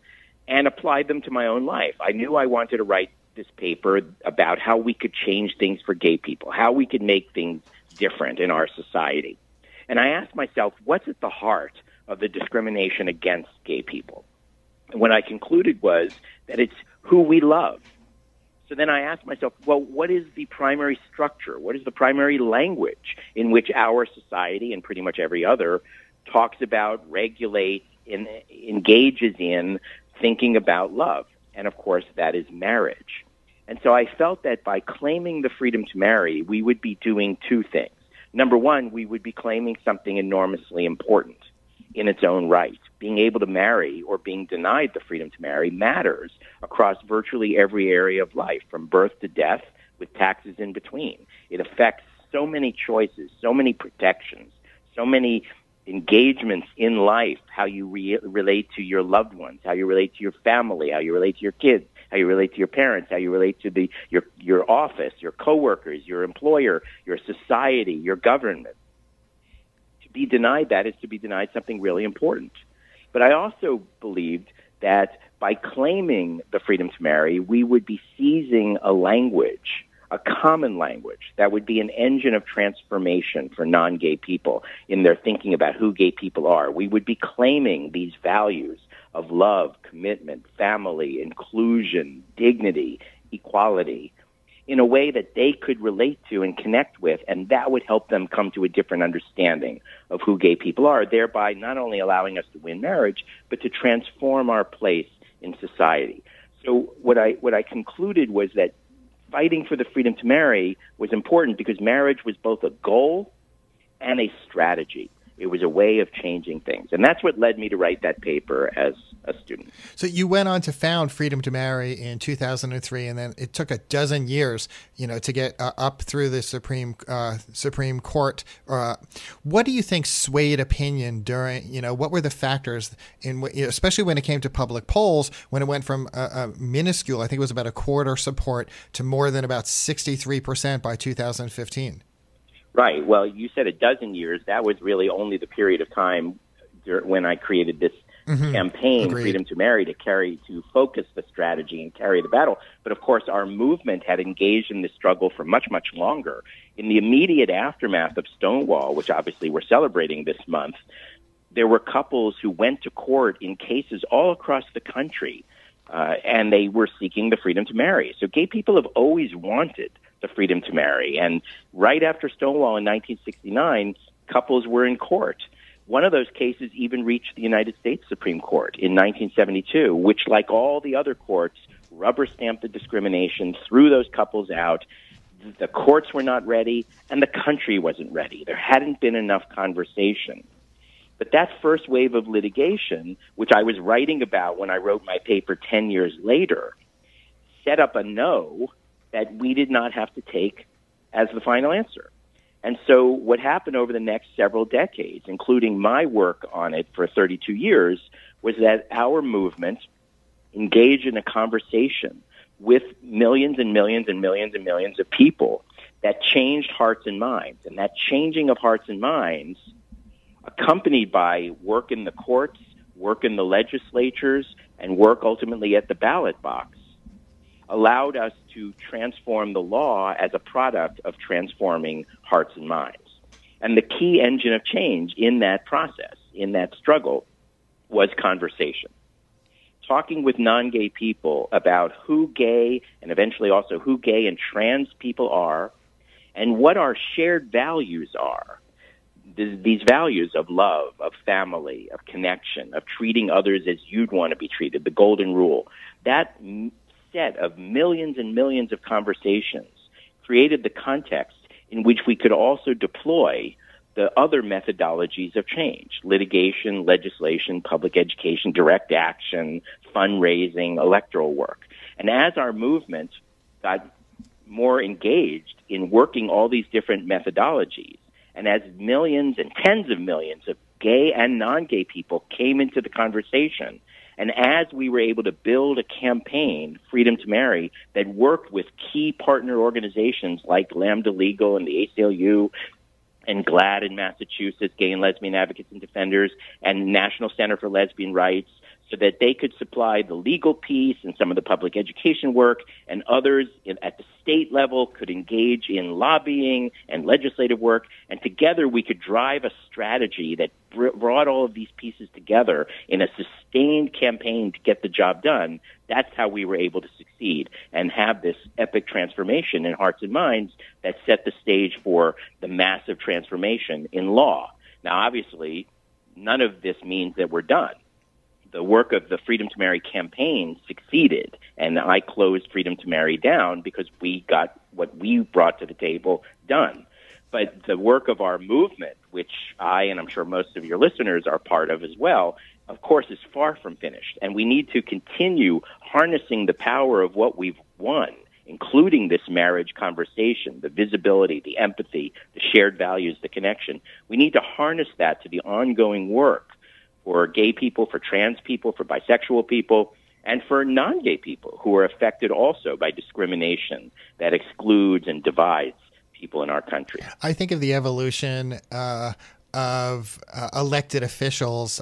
and applied them to my own life. I knew I wanted to write this paper about how we could change things for gay people, how we could make things different in our society. And I asked myself, what's at the heart of the discrimination against gay people? And what I concluded was that it's who we love. So then I asked myself, well, what is the primary structure? What is the primary language in which our society and pretty much every other talks about, regulates, engages in thinking about love? And of course, that is marriage. And so I felt that by claiming the freedom to marry, we would be doing two things. Number one, we would be claiming something enormously important in its own right. Being able to marry or being denied the freedom to marry matters across virtually every area of life, from birth to death, with taxes in between. It affects so many choices, so many protections, so many engagements in life, how you relate to your loved ones, how you relate to your family, how you relate to your kids, how you relate to your parents, how you relate to your office, your coworkers, your employer, your society, your government. To be denied that is to be denied something really important. But I also believed that by claiming the freedom to marry, we would be seizing a language, a common language that would be an engine of transformation for non-gay people in their thinking about who gay people are. We would be claiming these values of love, commitment, family, inclusion, dignity, equality, in a way that they could relate to and connect with, and that would help them come to a different understanding of who gay people are, thereby not only allowing us to win marriage, but to transform our place in society. So what I concluded was that fighting for the freedom to marry was important because marriage was both a goal and a strategy. It was a way of changing things. And that's what led me to write that paper as a student. So you went on to found Freedom to Marry in 2003, and then it took a dozen years, to get up through the Supreme Court. What do you think swayed opinion during, what were the factors, especially when it came to public polls, when it went from a minuscule, I think it was about a quarter support, to more than about 63% by 2015? Right. Well, you said a dozen years. That was really only the period of time when I created this campaign, Agreed. Freedom to Marry, to focus the strategy and carry the battle. But of course, our movement had engaged in this struggle for much, much longer. In the immediate aftermath of Stonewall, which obviously we're celebrating this month, there were couples who went to court in cases all across the country, and they were seeking the freedom to marry. So gay people have always wanted the freedom to marry. And right after Stonewall in 1969, couples were in court. One of those cases even reached the United States Supreme Court in 1972, which, like all the other courts, rubber-stamped the discrimination, threw those couples out. The courts were not ready, and the country wasn't ready. There hadn't been enough conversation. But that first wave of litigation, which I was writing about when I wrote my paper 10 years later, set up a no that we did not have to take as the final answer. And so what happened over the next several decades, including my work on it for 32 years, was that our movement engaged in a conversation with millions and millions and millions and millions of people that changed hearts and minds. And that changing of hearts and minds, accompanied by work in the courts, work in the legislatures, and work ultimately at the ballot box, allowed us to transform the law as a product of transforming hearts and minds. And the key engine of change in that process, in that struggle, was conversation. Talking with non-gay people about who gay and eventually also who gay and trans people are and what our shared values are. These values of love, of family, of connection, of treating others as you'd want to be treated, the golden rule. That set of millions and millions of conversations created the context in which we could also deploy the other methodologies of change: litigation, legislation, public education, direct action, fundraising, electoral work. And as our movement got more engaged in working all these different methodologies, and as millions and tens of millions of gay and non-gay people came into the conversation, and as we were able to build a campaign, Freedom to Marry, that worked with key partner organizations like Lambda Legal and the ACLU and GLAAD in Massachusetts, Gay and Lesbian Advocates and Defenders, and National Center for Lesbian Rights, so that they could supply the legal piece and some of the public education work, and others at the state level could engage in lobbying and legislative work, and together we could drive a strategy that brought all of these pieces together in a sustained campaign to get the job done. That's how we were able to succeed and have this epic transformation in hearts and minds that set the stage for the massive transformation in law. Now, obviously, none of this means that we're done. The work of the Freedom to Marry campaign succeeded, and I closed Freedom to Marry down because we got what we brought to the table done. But the work of our movement, which I and I'm sure most of your listeners are part of as well, of course, is far from finished. And we need to continue harnessing the power of what we've won, including this marriage conversation, the visibility, the empathy, the shared values, the connection. We need to harness that to the ongoing work for gay people, for trans people, for bisexual people, and for non-gay people who are affected also by discrimination that excludes and divides people in our country. I think of the evolution of elected officials,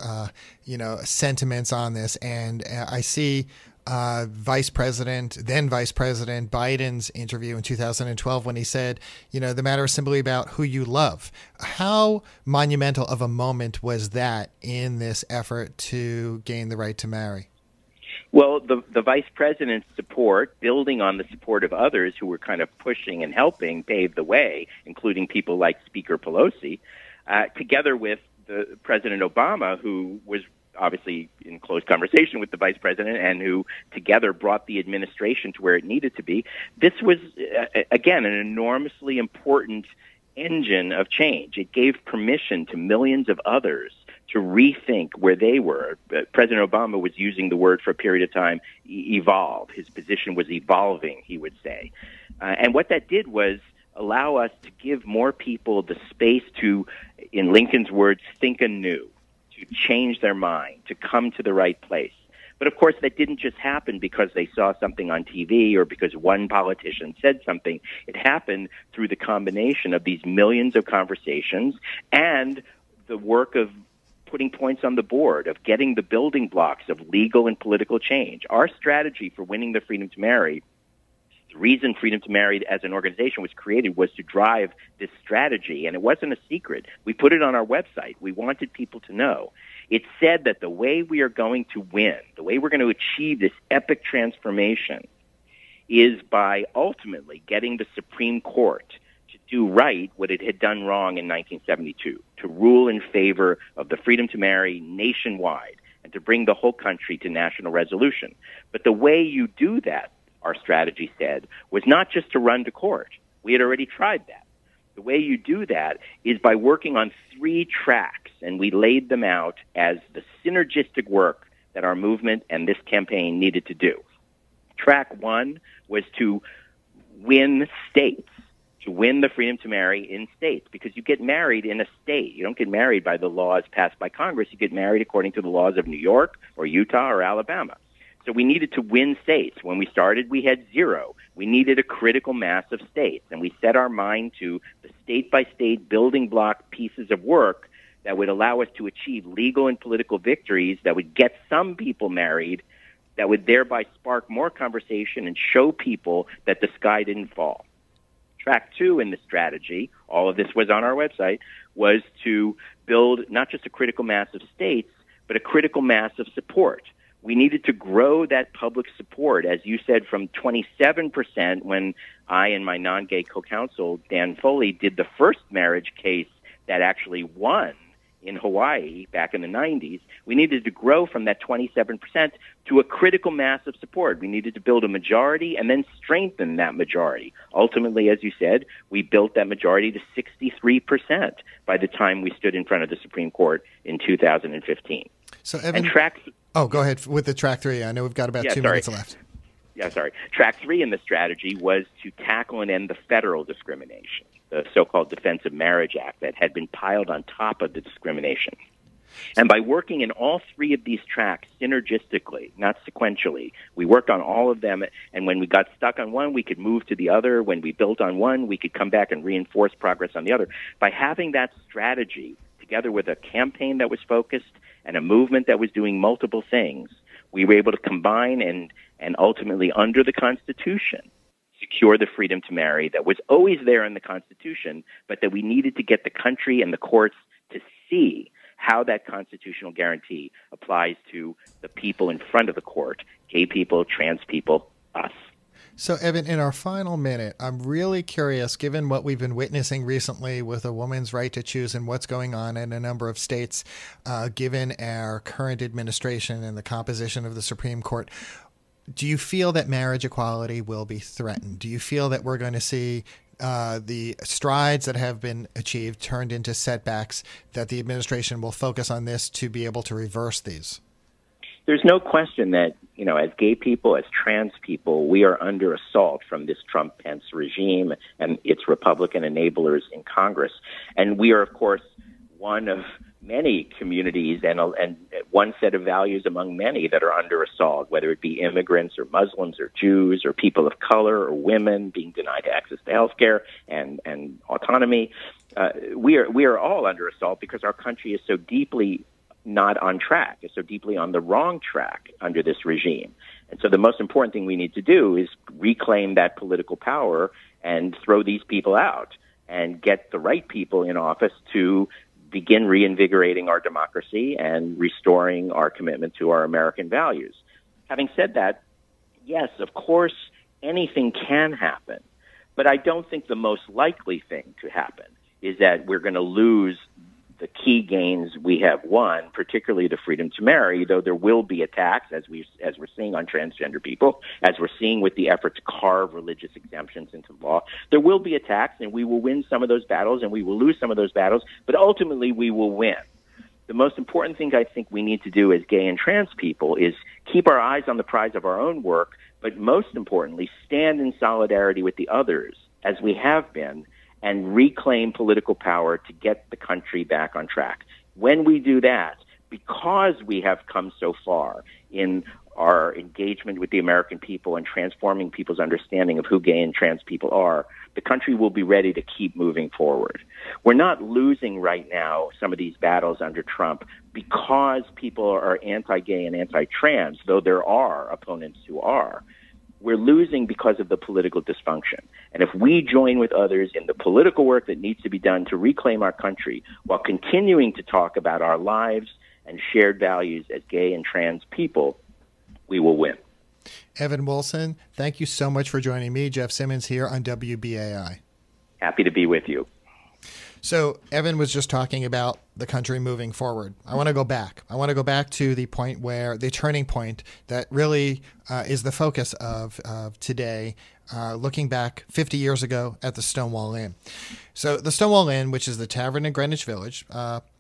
sentiments on this, and I see then Vice President Biden's interview in 2012 when he said, the matter is simply about who you love. How monumental of a moment was that in this effort to gain the right to marry? Well, the vice president's support, building on the support of others who were kind of pushing and helping pave the way, including people like Speaker Pelosi, together with the President Obama, who was obviously in close conversation with the vice president and who together brought the administration to where it needed to be. This was, again, an enormously important engine of change. It gave permission to millions of others to rethink where they were. President Obama was using the word for a period of time, evolve. His position was evolving, he would say. And what that did was allow us to give more people the space to, in Lincoln's words, think anew, to change their mind, to come to the right place. But of course, that didn't just happen because they saw something on TV or because one politician said something. It happened through the combination of these millions of conversations and the work of putting points on the board, of getting the building blocks of legal and political change. Our strategy for winning the Freedom to Marry, the reason Freedom to Marry as an organization was created was to drive this strategy, and it wasn't a secret. We put it on our website. We wanted people to know. It said that the way we are going to win, the way we're going to achieve this epic transformation is by ultimately getting the Supreme Court to do right what it had done wrong in 1972, to rule in favor of the Freedom to Marry nationwide and to bring the whole country to national resolution. But the way you do that, our strategy said, was not just to run to court. We had already tried that. The way you do that is by working on 3 tracks, and we laid them out as the synergistic work that our movement and this campaign needed to do. Track 1 was to win states, to win the Freedom to Marry in states, because you get married in a state. You don't get married by the laws passed by Congress. You get married according to the laws of New York or Utah or Alabama. So we needed to win states. When we started, we had 0. We needed a critical mass of states, and we set our mind to the state-by-state building block pieces of work that would allow us to achieve legal and political victories that would get some people married, that would thereby spark more conversation and show people that the sky didn't fall. Track 2 in the strategy, all of this was on our website, was to build not just a critical mass of states, but a critical mass of support. We needed to grow that public support, as you said, from 27% when I and my non-gay co-counsel, Dan Foley, did the first marriage case that actually won in Hawaii back in the 90s. We needed to grow from that 27% to a critical mass of support. We needed to build a majority and then strengthen that majority. Ultimately, as you said, we built that majority to 63% by the time we stood in front of the Supreme Court in 2015. So, Evan, go ahead with the track 3. I know we've got about 2 minutes left. Track 3 in the strategy was to tackle and end the federal discrimination, the so-called Defense of Marriage Act that had been piled on top of the discrimination. And by working in all 3 of these tracks synergistically, not sequentially, we worked on all of them, and when we got stuck on one, we could move to the other. When we built on one, we could come back and reinforce progress on the other. By having that strategy together with a campaign that was focused and a movement that was doing multiple things, we were able to combine and ultimately, under the Constitution, secure the freedom to marry that was always there in the Constitution, but that we needed to get the country and the courts to see how that constitutional guarantee applies to the people in front of the court, gay people, trans people, us. So, Evan, in our final minute, I'm really curious, given what we've been witnessing recently with a woman's right to choose and what's going on in a number of states, given our current administration and the composition of the Supreme Court, do you feel that marriage equality will be threatened? Do you feel that we're going to see the strides that have been achieved turned into setbacks, that the administration will focus on this to be able to reverse these? There's no question that, as gay people, as trans people, we are under assault from this Trump-Pence regime and its Republican enablers in Congress. And we are, of course, one of many communities and one set of values among many that are under assault, whether it be immigrants or Muslims or Jews or people of color or women being denied access to health care and autonomy. We are all under assault because our country is so deeply not on track, is so deeply on the wrong track under this regime. And so the most important thing we need to do is reclaim that political power and throw these people out and get the right people in office to begin reinvigorating our democracy and restoring our commitment to our American values. Having said that, yes, of course, anything can happen, but I don't think the most likely thing to happen is that we're going to lose the key gains we have won, particularly the freedom to marry, though there will be attacks, as we're seeing on transgender people, as we're seeing with the effort to carve religious exemptions into law. There will be attacks, and we will win some of those battles, and we will lose some of those battles, but ultimately we will win. The most important thing I think we need to do as gay and trans people is keep our eyes on the prize of our own work, but most importantly, stand in solidarity with the others, as we have been, and reclaim political power to get the country back on track. When we do that, because we have come so far in our engagement with the American people and transforming people's understanding of who gay and trans people are, the country will be ready to keep moving forward. We're not losing right now some of these battles under Trump because people are anti-gay and anti-trans, though there are opponents who are. We're losing because of the political dysfunction. And if we join with others in the political work that needs to be done to reclaim our country while continuing to talk about our lives and shared values as gay and trans people, we will win. Evan Wolfson, thank you so much for joining me, Jeff Simmons, here on WBAI. Happy to be with you. So Evan was just talking about the country moving forward. I want to go back. I want to go back to the point where the turning point that really is the focus of today, looking back 50 years ago at the Stonewall Inn. So the Stonewall Inn, which is the tavern in Greenwich Village,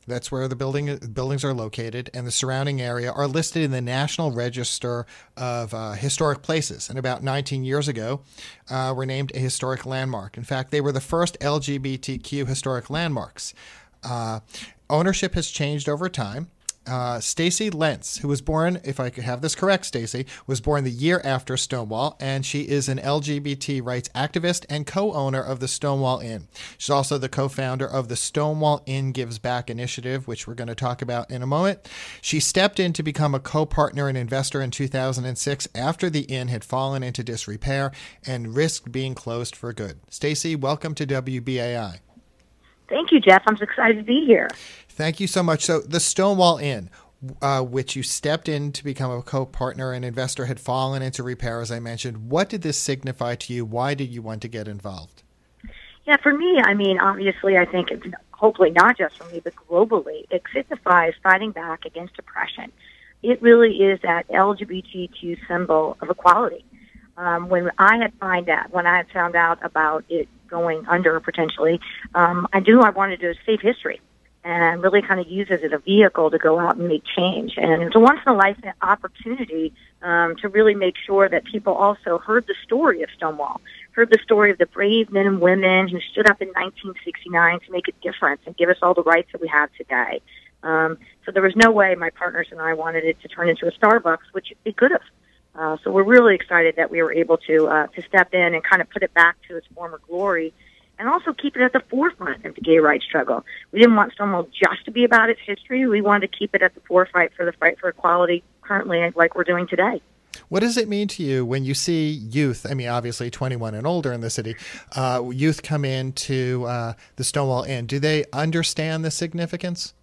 that's where the buildings are located, and the surrounding area are listed in the National Register of Historic Places. And about 19 years ago, were named a historic landmark. In fact, they were the first LGBTQ historic landmarks. Ownership has changed over time. Stacy Lentz, who was born, if I could have this correct, Stacy, was born the year after Stonewall, and she is an LGBT rights activist and co-owner of the Stonewall Inn. She's also the co-founder of the Stonewall Inn Gives Back initiative, which we're going to talk about in a moment. She stepped in to become a co-partner and investor in 2006 after the inn had fallen into disrepair and risked being closed for good. Stacy, welcome to WBAI. Thank you, Jeff. I'm so excited to be here. Thank you so much. So the Stonewall Inn, which you stepped in to become a co-partner and investor, had fallen into repair, as I mentioned. What did this signify to you? Why did you want to get involved? Yeah, for me, I mean, obviously, I think it's hopefully not just for me, but globally, it signifies fighting back against oppression. It really is that LGBTQ symbol of equality. When I had found out about it going under potentially, I knew I wanted to save history and really kind of use it as a vehicle to go out and make change. And it's a once-in-a-life opportunity to really make sure that people also heard the story of Stonewall, heard the story of the brave men and women who stood up in 1969 to make a difference and give us all the rights that we have today. So there was no way my partners and I wanted it to turn into a Starbucks, which it could have. So we're really excited that we were able to step in and kind of put it back to its former glory and also keep it at the forefront of the gay rights struggle. We didn't want Stonewall just to be about its history. We wanted to keep it at the forefront for the fight for equality currently, like we're doing today. What does it mean to you when you see youth, I mean, obviously 21 and older in the city, youth come into the Stonewall Inn? Do they understand the significance?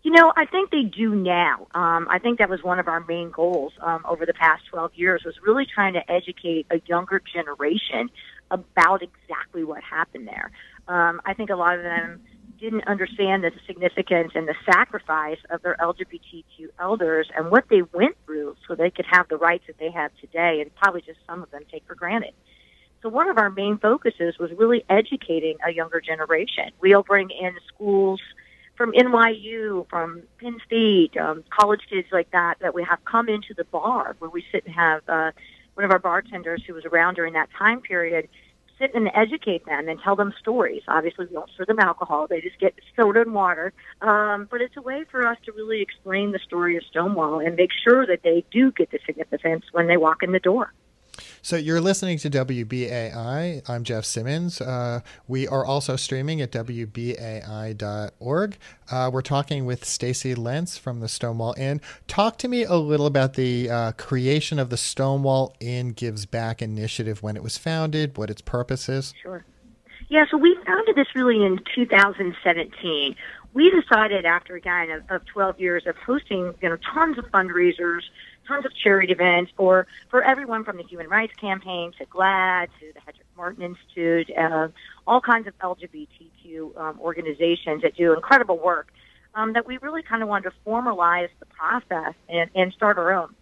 You know, I think they do now. I think that was one of our main goals over the past 12 years, was really trying to educate a younger generation about exactly what happened there. I think a lot of them didn't understand the significance and the sacrifice of their LGBTQ elders and what they went through so they could have the rights that they have today, and probably just some of them take for granted. So one of our main focuses was really educating a younger generation. We'll bring in schools from NYU, from Penn State, college kids like that we have come into the bar where we sit and have one of our bartenders who was around during that time period sit and educate them and tell them stories. Obviously, we don't serve them alcohol. They just get soda and water. But it's a way for us to really explain the story of Stonewall and make sure that they do get the significance when they walk in the door. So you're listening to WBAI. I'm Jeff Simmons. We are also streaming at WBAI.org. We're talking with Stacy Lentz from the Stonewall Inn. Talk to me a little about the creation of the Stonewall Inn Gives Back initiative, when it was founded, what its purpose is. Sure. Yeah, so we founded this really in 2017. We decided after, again, of 12 years of hosting, tons of fundraisers, tons of charity events for everyone from the Human Rights Campaign to GLAAD to the Hedrick Martin Institute, all kinds of LGBTQ organizations that do incredible work, that we really kind of wanted to formalize the process and start our own.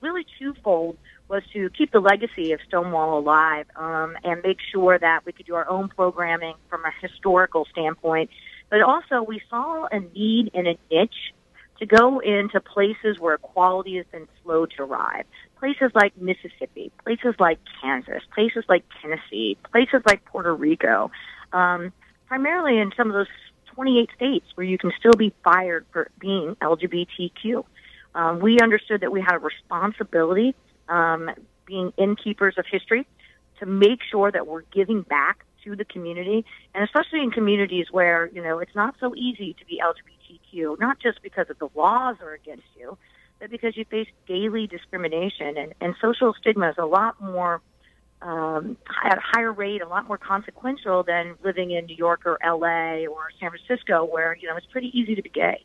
Really twofold was to keep the legacy of Stonewall alive and make sure that we could do our own programming from a historical standpoint. But also we saw a need and a niche to go into places where equality has been slow to arrive. Places like Mississippi, places like Kansas, places like Tennessee, places like Puerto Rico, primarily in some of those 28 states where you can still be fired for being LGBTQ. We understood that we had a responsibility, being innkeepers of history, to make sure that we're giving back to the community, and especially in communities where, it's not so easy to be LGBTQ, not just because of the laws are against you, but because you face daily discrimination, and social stigma is a lot more, at a higher rate, a lot more consequential than living in New York or LA or San Francisco, where, it's pretty easy to be gay.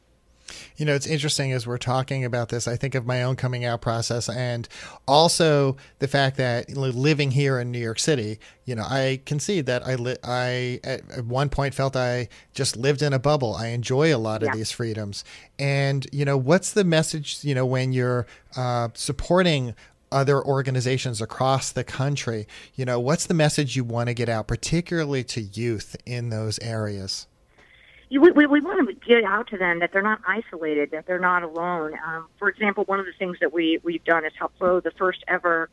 It's interesting as we're talking about this, I think of my own coming out process, and also the fact that living here in New York City, I concede that I at one point felt I just lived in a bubble. I enjoy a lot of these freedoms. And, what's the message, when you're supporting other organizations across the country, what's the message you want to get out, particularly to youth in those areas? We want to get out to them that they're not isolated, that they're not alone. For example, one of the things that we've done is help throw the first ever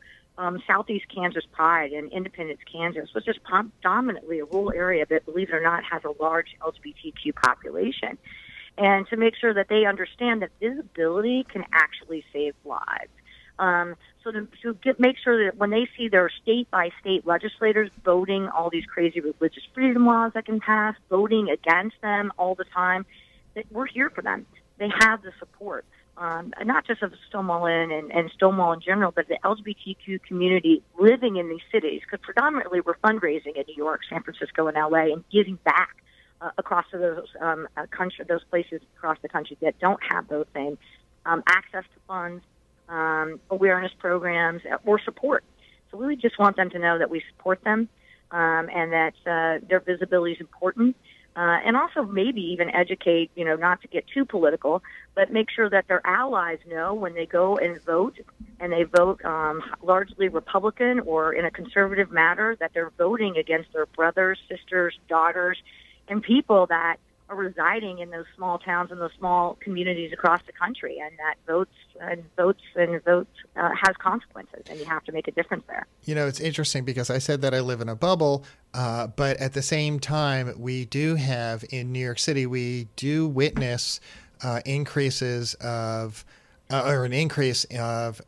Southeast Kansas Pride in Independence, Kansas, which is predominantly a rural area, but believe it or not, has a large LGBTQ population. And to make sure that they understand that visibility can actually save lives. So to make sure that when they see their state-by-state legislators voting all these crazy religious freedom laws that can pass, voting against them all the time, that we're here for them. They have the support, not just of Stonewall Inn and Stonewall in general, but the LGBTQ community living in these cities, because predominantly we're fundraising in New York, San Francisco, and LA, and giving back across to those places across the country that don't have those same access to funds, awareness programs, or support. So we just want them to know that we support them, and that their visibility is important, and also maybe even educate, not to get too political, but make sure that their allies know when they go and they vote largely Republican or in a conservative manner, that they're voting against their brothers, sisters, daughters, and people that are residing in those small towns and those small communities across the country, and that votes has consequences, and you have to make a difference there. It's interesting because I said that I live in a bubble, but at the same time, we do have in New York City, we do witness increases of or an increase of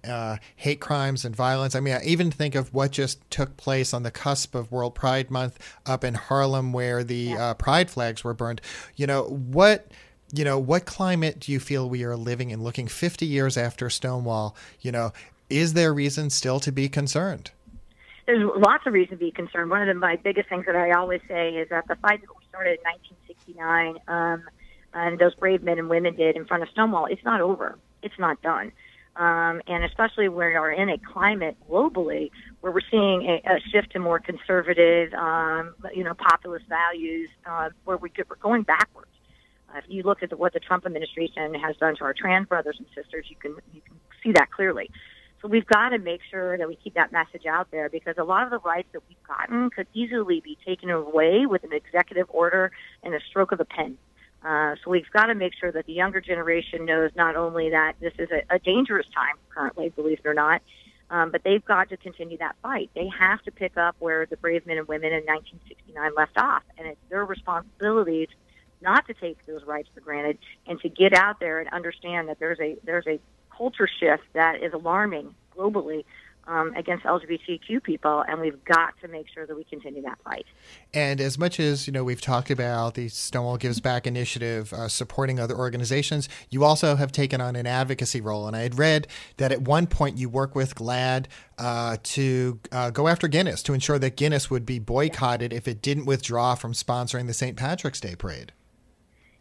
hate crimes and violence. I mean, I even think of what just took place on the cusp of World Pride Month up in Harlem, where the pride flags were burned. What climate do you feel we are living in, looking 50 years after Stonewall? Is there reason still to be concerned? There's lots of reason to be concerned. One of my biggest things that I always say is that the fight that we started in 1969, and those brave men and women did in front of Stonewall, it's not over. It's not done. And especially when we are in a climate globally where we're seeing a shift to more conservative, populist values, where we're going backwards. If you look at what the Trump administration has done to our trans brothers and sisters, you can see that clearly. So we've got to make sure that we keep that message out there, because a lot of the rights that we've gotten could easily be taken away with an executive order and a stroke of a pen. So we've got to make sure that the younger generation knows not only that this is a dangerous time currently, believe it or not, but they've got to continue that fight. They have to pick up where the brave men and women in 1969 left off, and it's their responsibility not to take those rights for granted and to get out there and understand that there's a culture shift that is alarming globally against LGBTQ people, and we've got to make sure that we continue that fight. And as much as we've talked about the Stonewall Gives Back initiative, supporting other organizations, you also have taken on an advocacy role. And I had read that at one point you worked with GLAAD to go after Guinness, to ensure that Guinness would be boycotted if it didn't withdraw from sponsoring the St. Patrick's Day Parade.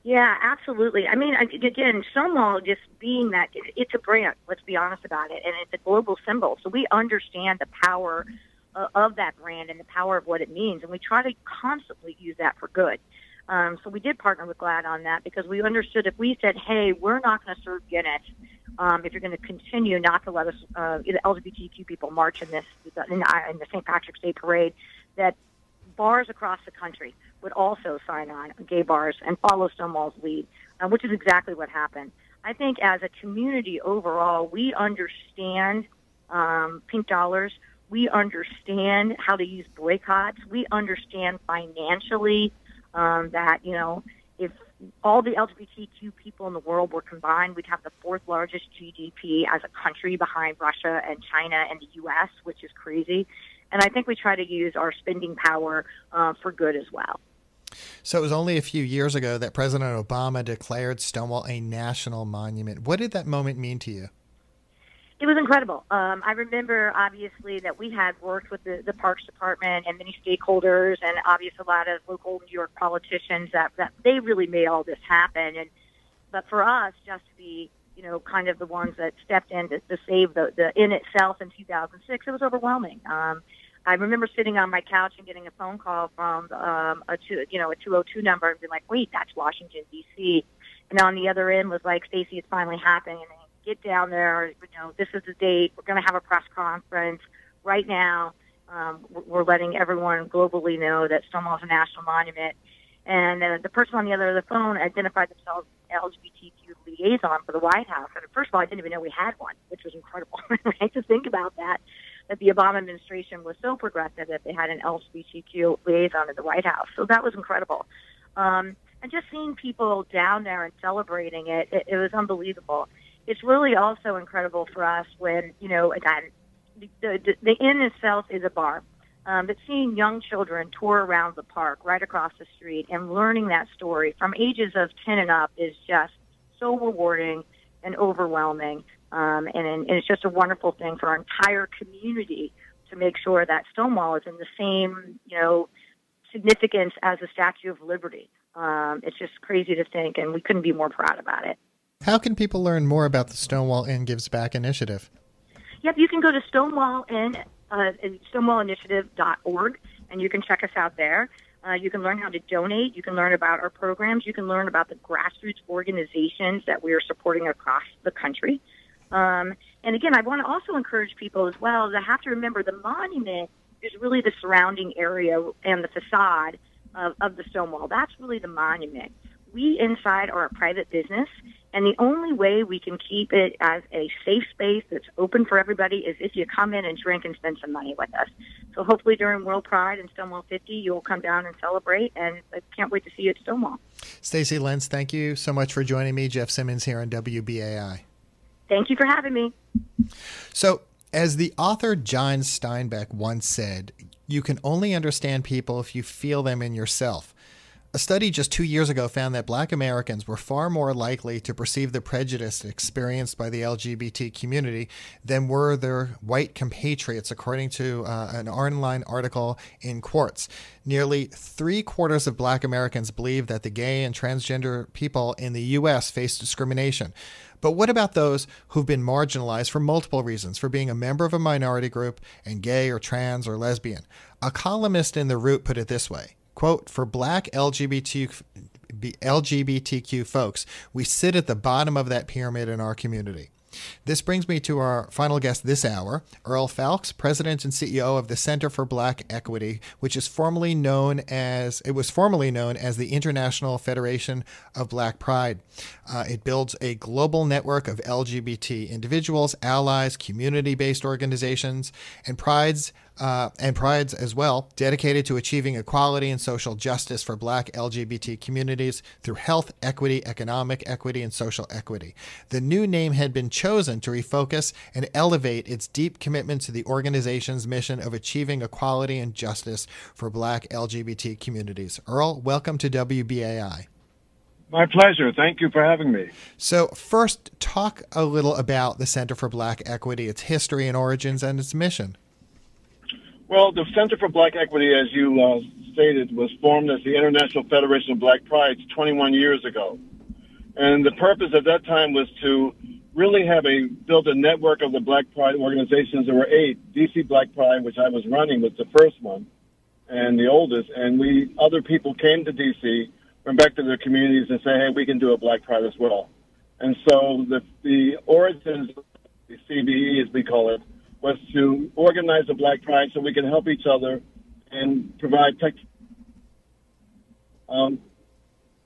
Yeah, absolutely. I mean, again, Stonewall just being that, it's a brand, let's be honest about it, and it's a global symbol. So we understand the power of that brand and the power of what it means, and we try to constantly use that for good. So we did partner with GLAAD on that, because we understood if we said, hey, we're not going to serve Guinness, if you're going to continue not to let us, the LGBTQ people march in the St. Patrick's Day Parade, that bars across the country would also sign on, gay bars, and follow Stonewall's lead, which is exactly what happened. I think as a community overall, we understand pink dollars. We understand how to use boycotts. We understand financially that, if all the LGBTQ people in the world were combined, we'd have the fourth largest GDP as a country behind Russia and China and the U.S., which is crazy. And I think we try to use our spending power for good as well. So it was only a few years ago that President Obama declared Stonewall a national monument. What did that moment mean to you? It was incredible. I remember, obviously, that we had worked with the Parks Department and many stakeholders, and obviously a lot of local New York politicians that they really made all this happen. But for us, just to be, kind of the ones that stepped in to save the Inn itself in 2006, it was overwhelming. I remember sitting on my couch and getting a phone call from a 202 number and being like, wait, that's Washington, D.C. And on the other end was like, Stacy, it's finally happening. And get down there, this is the date. We're going to have a press conference right now. We're letting everyone globally know that Stonewall is a national monument. And the person on the other end of the phone identified themselves as LGBTQ liaison for the White House. And first of all, I didn't even know we had one, which was incredible. Right, to think about that the Obama administration was so progressive that they had an LGBTQ liaison at the White House. So that was incredible. And just seeing people down there and celebrating it was unbelievable. It's really also incredible for us when, again, the inn itself is a bar. But seeing young children tour around the park right across the street and learning that story from ages of 10 and up is just so rewarding and overwhelming. And it's just a wonderful thing for our entire community to make sure that Stonewall is in the same, significance as the Statue of Liberty. It's just crazy to think, and we couldn't be more proud about it. How can people learn more about the Stonewall Inn Gives Back initiative? Yep, you can go to stonewallinitiative.org, and you can check us out there. You can learn how to donate. You can learn about our programs. You can learn about the grassroots organizations that we are supporting across the country. And again, I want to also encourage people as well to have to remember the monument is really the surrounding area and the facade of the Stonewall. That's really the monument. We inside are a private business, and the only way we can keep it as a safe space that's open for everybody is if you come in and drink and spend some money with us. So hopefully during World Pride and Stonewall 50, you'll come down and celebrate, and I can't wait to see you at Stonewall. Stacy, Lentz, thank you so much for joining me. Jeff Simmons here on WBAI. Thank you for having me. So, as the author John Steinbeck once said, you can only understand people if you feel them in yourself. A study just 2 years ago found that Black Americans were far more likely to perceive the prejudice experienced by the LGBT community than were their white compatriots, according to an online article in Quartz. Nearly 3/4 of Black Americans believe that the gay and transgender people in the U.S. face discrimination. But what about those who've been marginalized for multiple reasons, for being a member of a minority group and gay or trans or lesbian? A columnist in The Root put it this way, quote, "For Black LGBTQ folks, we sit at the bottom of that pyramid in our community." This brings me to our final guest this hour, Earl Fowlkes, President and CEO of the Center for Black Equity, which is formerly known as the International Federation of Black Pride. It builds a global network of LGBT individuals, allies, community-based organizations, and prides as well, dedicated to achieving equality and social justice for Black LGBT communities through health equity, economic equity, and social equity. The new name had been chosen to refocus and elevate its deep commitment to the organization's mission of achieving equality and justice for Black LGBT communities. Earl, welcome to WBAI. My pleasure. Thank you for having me. So first, talk a little about the Center for Black Equity, its history and origins, and its mission. Well, the Center for Black Equity, as you stated, was formed as the International Federation of Black Pride 21 years ago. And the purpose at that time was to really build a network of the Black Pride organizations. There were 8. DC Black Pride, which I was running, was the first one and the oldest. And other people came to DC, went back to their communities and say, hey, we can do a Black Pride as well. And so the origins of the CBE, as we call it, was to organize a Black Pride so we can help each other and provide tech.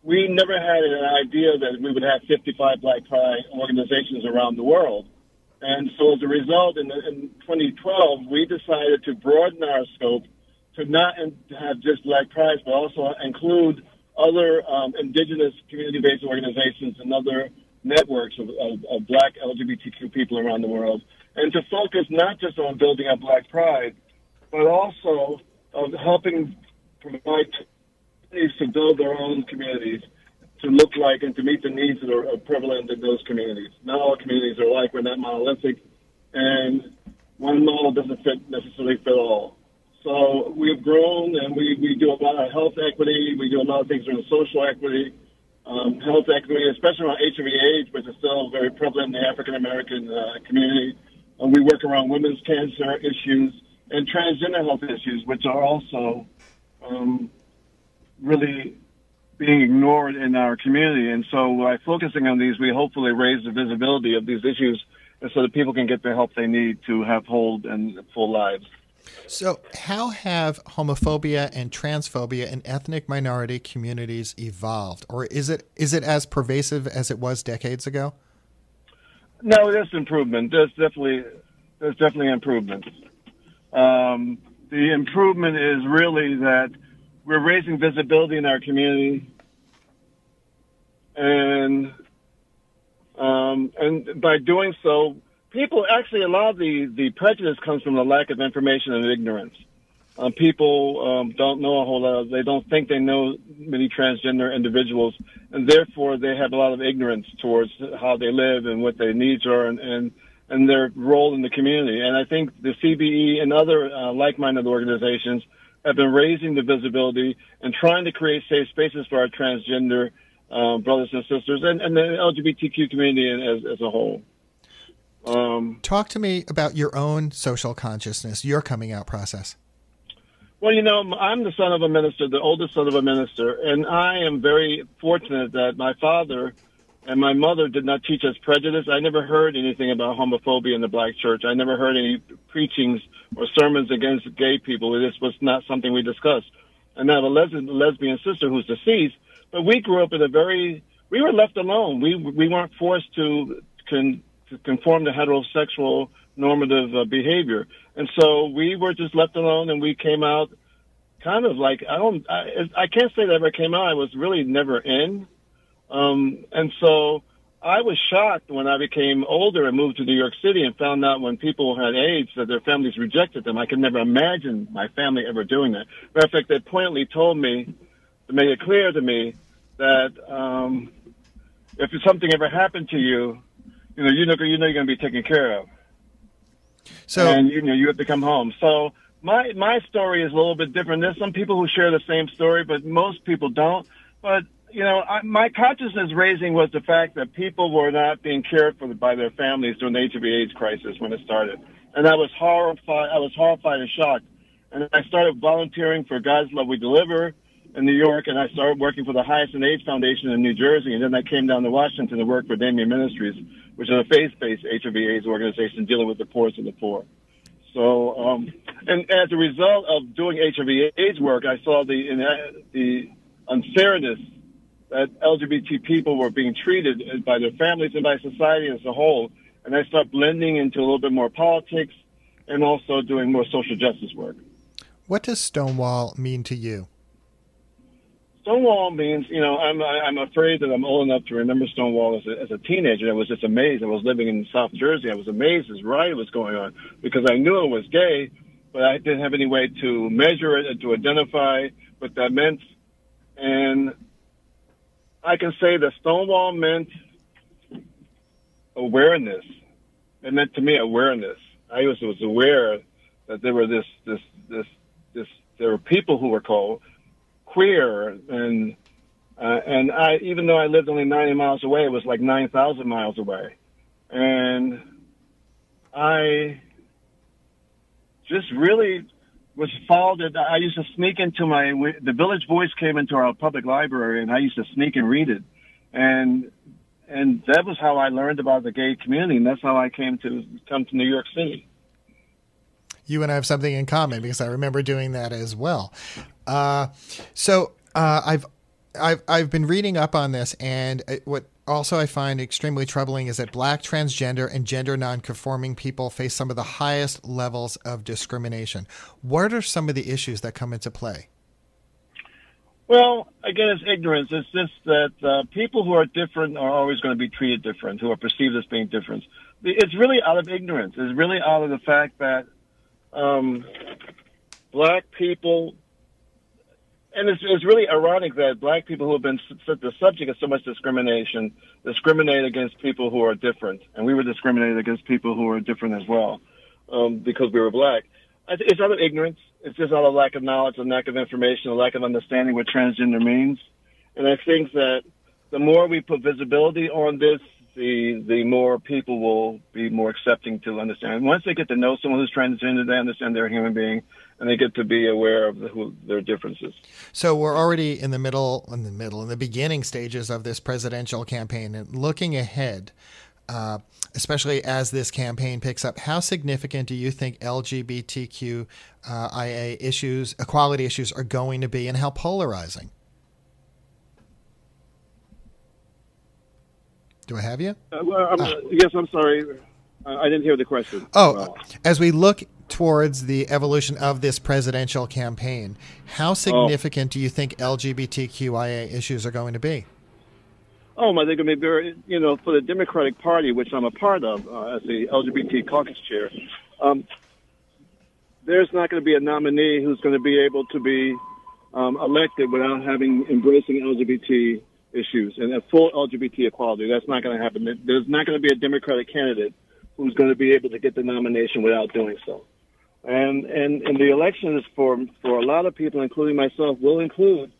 We never had an idea that we would have 55 Black Pride organizations around the world. And so as a result, in 2012, we decided to broaden our scope to not have just Black Prides, but also include other indigenous community-based organizations and other networks of Black LGBTQ people around the world, and to focus not just on building up Black Pride, but also of helping provide communities to build their own communities to look like and to meet the needs that are prevalent in those communities. Not all communities are alike. We're not monolithic, and one model doesn't necessarily fit all. So we've grown, and we do a lot of health equity. We do a lot of things around social equity, health equity, especially around HIV/AIDS, which is still very prevalent in the African-American community. We work around women's cancer issues and transgender health issues, which are also really being ignored in our community. And so by focusing on these, we hopefully raise the visibility of these issues so that people can get the help they need to have whole and full lives. So how have homophobia and transphobia in ethnic minority communities evolved? Or is it as pervasive as it was decades ago? No, there's improvement. There's definitely improvement. The improvement is really that we're raising visibility in our community, and by doing so, people actually, a lot of the prejudice comes from the lack of information and ignorance. People don't know a whole lot. They don't think they know many transgender individuals, and therefore they have a lot of ignorance towards how they live and what their needs are and their role in the community. And I think the CBE and other like-minded organizations have been raising the visibility and trying to create safe spaces for our transgender brothers and sisters and the LGBTQ community as a whole. Talk to me about your own social consciousness, your coming out process. Well, I'm the son of a minister, the oldest son of a minister, and I am very fortunate that my father and my mother did not teach us prejudice. I never heard anything about homophobia in the Black church. I never heard any preachings or sermons against gay people. This was not something we discussed. And I have a lesbian sister who's deceased, but we grew up in we were left alone. We weren't forced to conform to heterosexual normative behavior. And so we were just left alone, and we came out kind of like, I can't say that I ever came out. I was really never in. And so I was shocked when I became older and moved to New York City and found out when people had AIDS that their families rejected them. I could never imagine my family ever doing that. Matter of fact, they pointedly told me to make it clear to me that if something ever happened to you, you're going to be taken care of. So, and you have to come home. So my story is a little bit different. There's some people who share the same story, but most people don't. But my consciousness raising was the fact that people were not being cared for by their families during the HIV/AIDS crisis when it started, and I was horrified. I was horrified and shocked. And I started volunteering for God's Love We Deliver in New York, and I started working for the Highest and AIDS Foundation in New Jersey, and then I came down to Washington to work for Damien Ministries, which is a faith-based HIV/AIDS organization dealing with the poorest of the poor. So, and as a result of doing HIV/AIDS work, I saw the unfairness that LGBT people were being treated by their families and by society as a whole, and I started blending into a little bit more politics and also doing more social justice work. What does Stonewall mean to you? Stonewall means, I'm afraid that I'm old enough to remember Stonewall as a teenager. I was just amazed. I was living in South Jersey. I was amazed this riot was going on because I knew it was gay, but I didn't have any way to measure it and to identify what that meant. And I can say that Stonewall meant awareness. It meant to me awareness. I was aware that there were there were people who were called queer, and I, even though I lived only 90 miles away, it was like 9,000 miles away, and I just really was followed it. I used to sneak into the Village Voice came into our public library, and I used to sneak and read it, and that was how I learned about the gay community, and that's how I come to New York City. You and I have something in common because I remember doing that as well. So I've been reading up on this, and what also I find extremely troubling is that Black, transgender, and gender nonconforming people face some of the highest levels of discrimination. What are some of the issues that come into play? Well, again, it's ignorance. It's just that people who are different are always going to be treated different, who are perceived as being different. It's really out of ignorance. It's really out of the fact that Black people, and it's really ironic that Black people who have been the subject of so much discrimination discriminate against people who are different, and we were discriminated against people who are different as well because we were Black. It's out of ignorance. It's just out of lack of knowledge, a lack of information, a lack of understanding what transgender means. And I think that the more we put visibility on this, the more people will be more accepting to understand. Once they get to know someone who's transgender, they understand they're a human being, and they get to be aware of their differences. So we're already in the beginning stages of this presidential campaign, and looking ahead, especially as this campaign picks up, how significant do you think LGBTQIA issues, equality issues, are going to be, and how polarizing? Do I have you? Yes, I'm sorry. I didn't hear the question. As we look towards the evolution of this presidential campaign, how significant do you think LGBTQIA issues are going to be? I think it'll be very, for the Democratic Party, which I'm a part of as the LGBT caucus chair, there's not going to be a nominee who's going to be able to be elected without embracing LGBT issues and a full LGBT equality. That's not going to happen. There's not going to be a Democratic candidate who's going to be able to get the nomination without doing so. And the election is for a lot of people, including myself, will include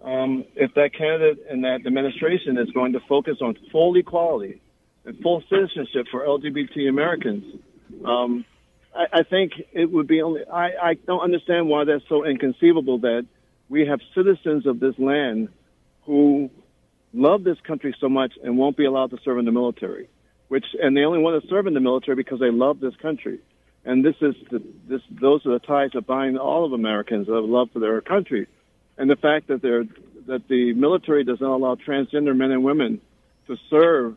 if that candidate and that administration is going to focus on full equality and full citizenship for LGBT Americans. I think it would be I don't understand why that's so inconceivable that we have citizens of this land who love this country so much and won't be allowed to serve in the military, and they only want to serve in the military because they love this country. And those are the ties that bind all of Americans of love for their country. And the fact that the military does not allow transgender men and women to serve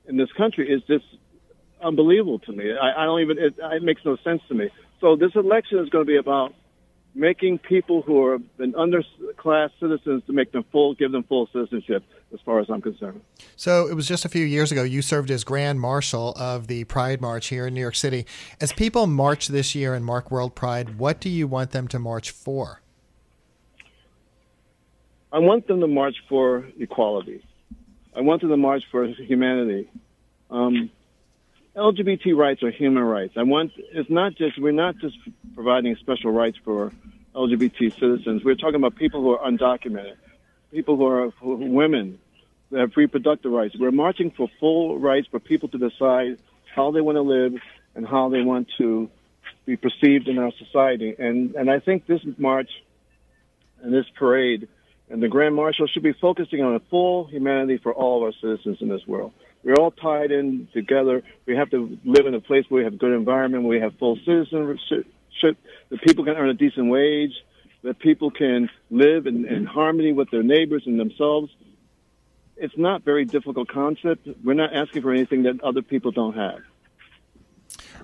in this country is just unbelievable to me. It makes no sense to me. So this election is going to be about making people who have been underclass citizens to give them full citizenship, as far as I'm concerned. So it was just a few years ago you served as Grand Marshal of the Pride March here in New York City. As people march this year and mark World Pride, what do you want them to march for? I want them to march for equality. I want them to march for humanity. LGBT rights are human rights. We're not just providing special rights for LGBT citizens. We're talking about people who are undocumented, people who are women, that have reproductive rights. We're marching for full rights for people to decide how they want to live and how they want to be perceived in our society. And I think this march and this parade and the Grand Marshal should be focusing on a full humanity for all of our citizens in this world. We're all tied in together. We have to live in a place where we have good environment, where we have full citizenship, that people can earn a decent wage, that people can live in harmony with their neighbors and themselves. It's not a very difficult concept. We're not asking for anything that other people don't have.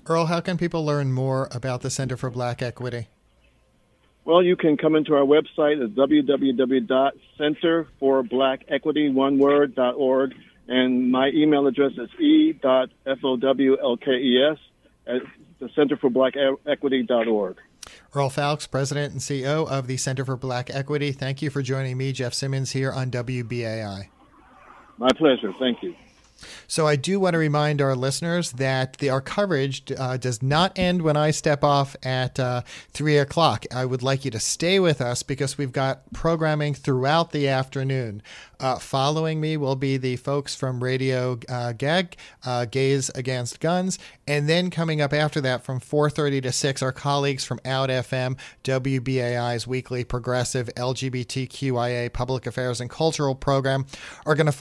Earl, how can people learn more about the Center for Black Equity? Well, you can come into our website at www.centerforbblackequity.org. And my email address is e.fowlkes@thecenterforbblackequity.org. Earl Fowlkes, President and CEO of the Center for Black Equity. Thank you for joining me, Jeff Simmons, here on WBAI. My pleasure. Thank you. So I do want to remind our listeners that our coverage does not end when I step off at 3 o'clock. I would like you to stay with us because we've got programming throughout the afternoon. Following me will be the folks from Radio Gag, Gays Against Guns, and then coming up after that from 4:30 to 6, our colleagues from Out FM, WBAI's weekly progressive LGBTQIA public affairs and cultural program, are going to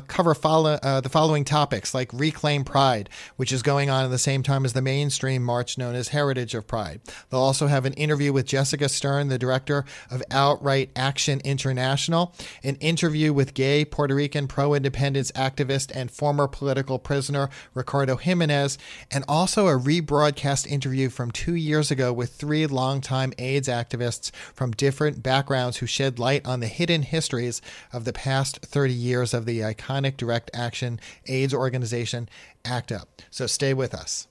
cover the following topics, like Reclaim Pride, which is going on at the same time as the mainstream march known as Heritage of Pride. They'll also have an interview with Jessica Stern, the director of Outright Action International, an interview with gay Puerto Rican pro-independence activist and former political prisoner Ricardo Jimenez, and also a rebroadcast interview from 2 years ago with 3 longtime AIDS activists from different backgrounds who shed light on the hidden histories of the past 30 years of the iconic direct action AIDS organization, ACT UP. So stay with us.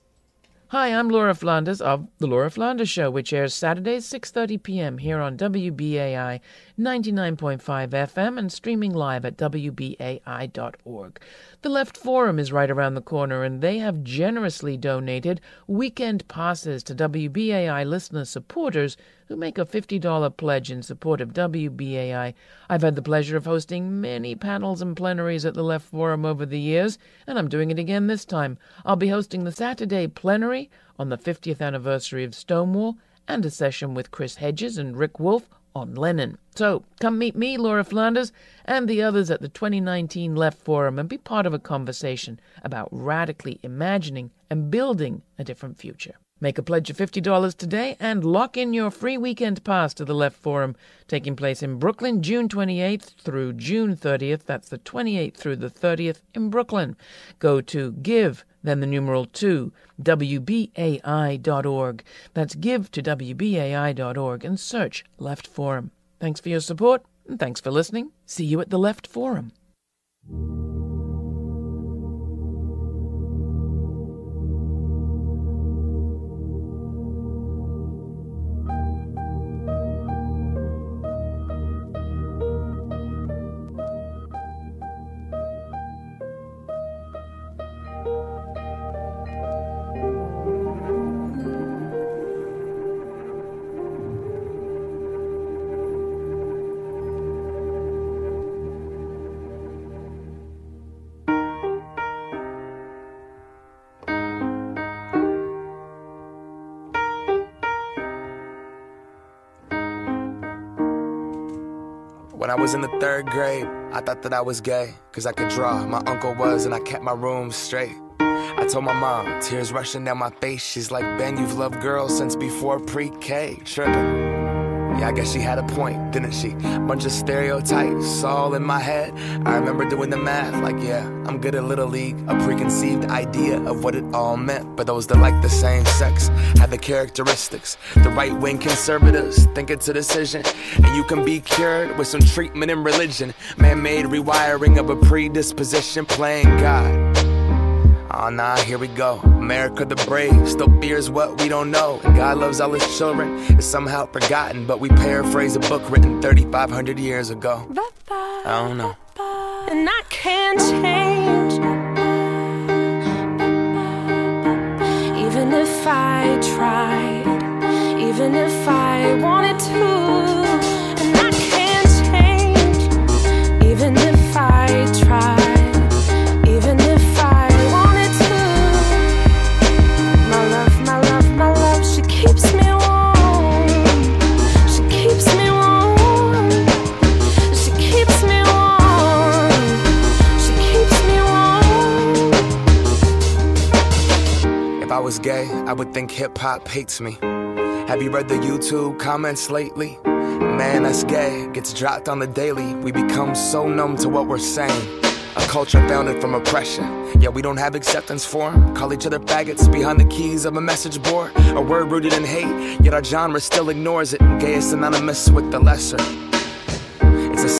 Hi, I'm Laura Flanders of The Laura Flanders Show, which airs Saturdays 6:30 p.m. here on WBAI 99.5 FM and streaming live at WBAI.org. The Left Forum is right around the corner, and they have generously donated weekend passes to WBAI listener supporters who make a $50 pledge in support of WBAI. I've had the pleasure of hosting many panels and plenaries at the Left Forum over the years, and I'm doing it again this time. I'll be hosting the Saturday plenary on the 50th anniversary of Stonewall and a session with Chris Hedges and Rick Wolf on Lenin. So come meet me, Laura Flanders, and the others at the 2019 Left Forum and be part of a conversation about radically imagining and building a different future. Make a pledge of $50 today and lock in your free weekend pass to the Left Forum, taking place in Brooklyn, June 28th through June 30th. That's the 28th through the 30th in Brooklyn. Go to give, then the numeral 2, WBAI.org. That's give to WBAI.org and search Left Forum. Thanks for your support, and thanks for listening. See you at the Left Forum. When I was in the 3rd grade, I thought that I was gay, cause I could draw. My uncle was, and I kept my room straight. I told my mom, tears rushing down my face. She's like, Ben, you've loved girls since before pre-K. Tripping. Yeah, I guess she had a point, didn't she? Bunch of stereotypes all in my head. I remember doing the math, like, yeah, I'm good at Little League. A preconceived idea of what it all meant. But those that like the same sex have the characteristics. The right-wing conservatives think it's a decision, and you can be cured with some treatment and religion. Man-made rewiring of a predisposition, playing God. Oh nah, here we go. America the brave still fears what we don't know. And God loves all his children. It's somehow forgotten, but we paraphrase a book written 3,500 years ago. I don't know. And I can't change, even if I tried, even if I wanted to. And I can't change, even if I tried, even if I wanted to. My love, she keeps me warm. She keeps me warm. She keeps me warm. She keeps me warm. If I was gay, I would think hip-hop hates me. Have you read the YouTube comments lately? Man, that's gay, gets dropped on the daily. We become so numb to what we're saying. A culture founded from oppression. Yeah, we don't have acceptance for 'em. Call each other faggots behind the keys of a message board. A word rooted in hate, yet our genre still ignores it. Gay is synonymous with the lesser.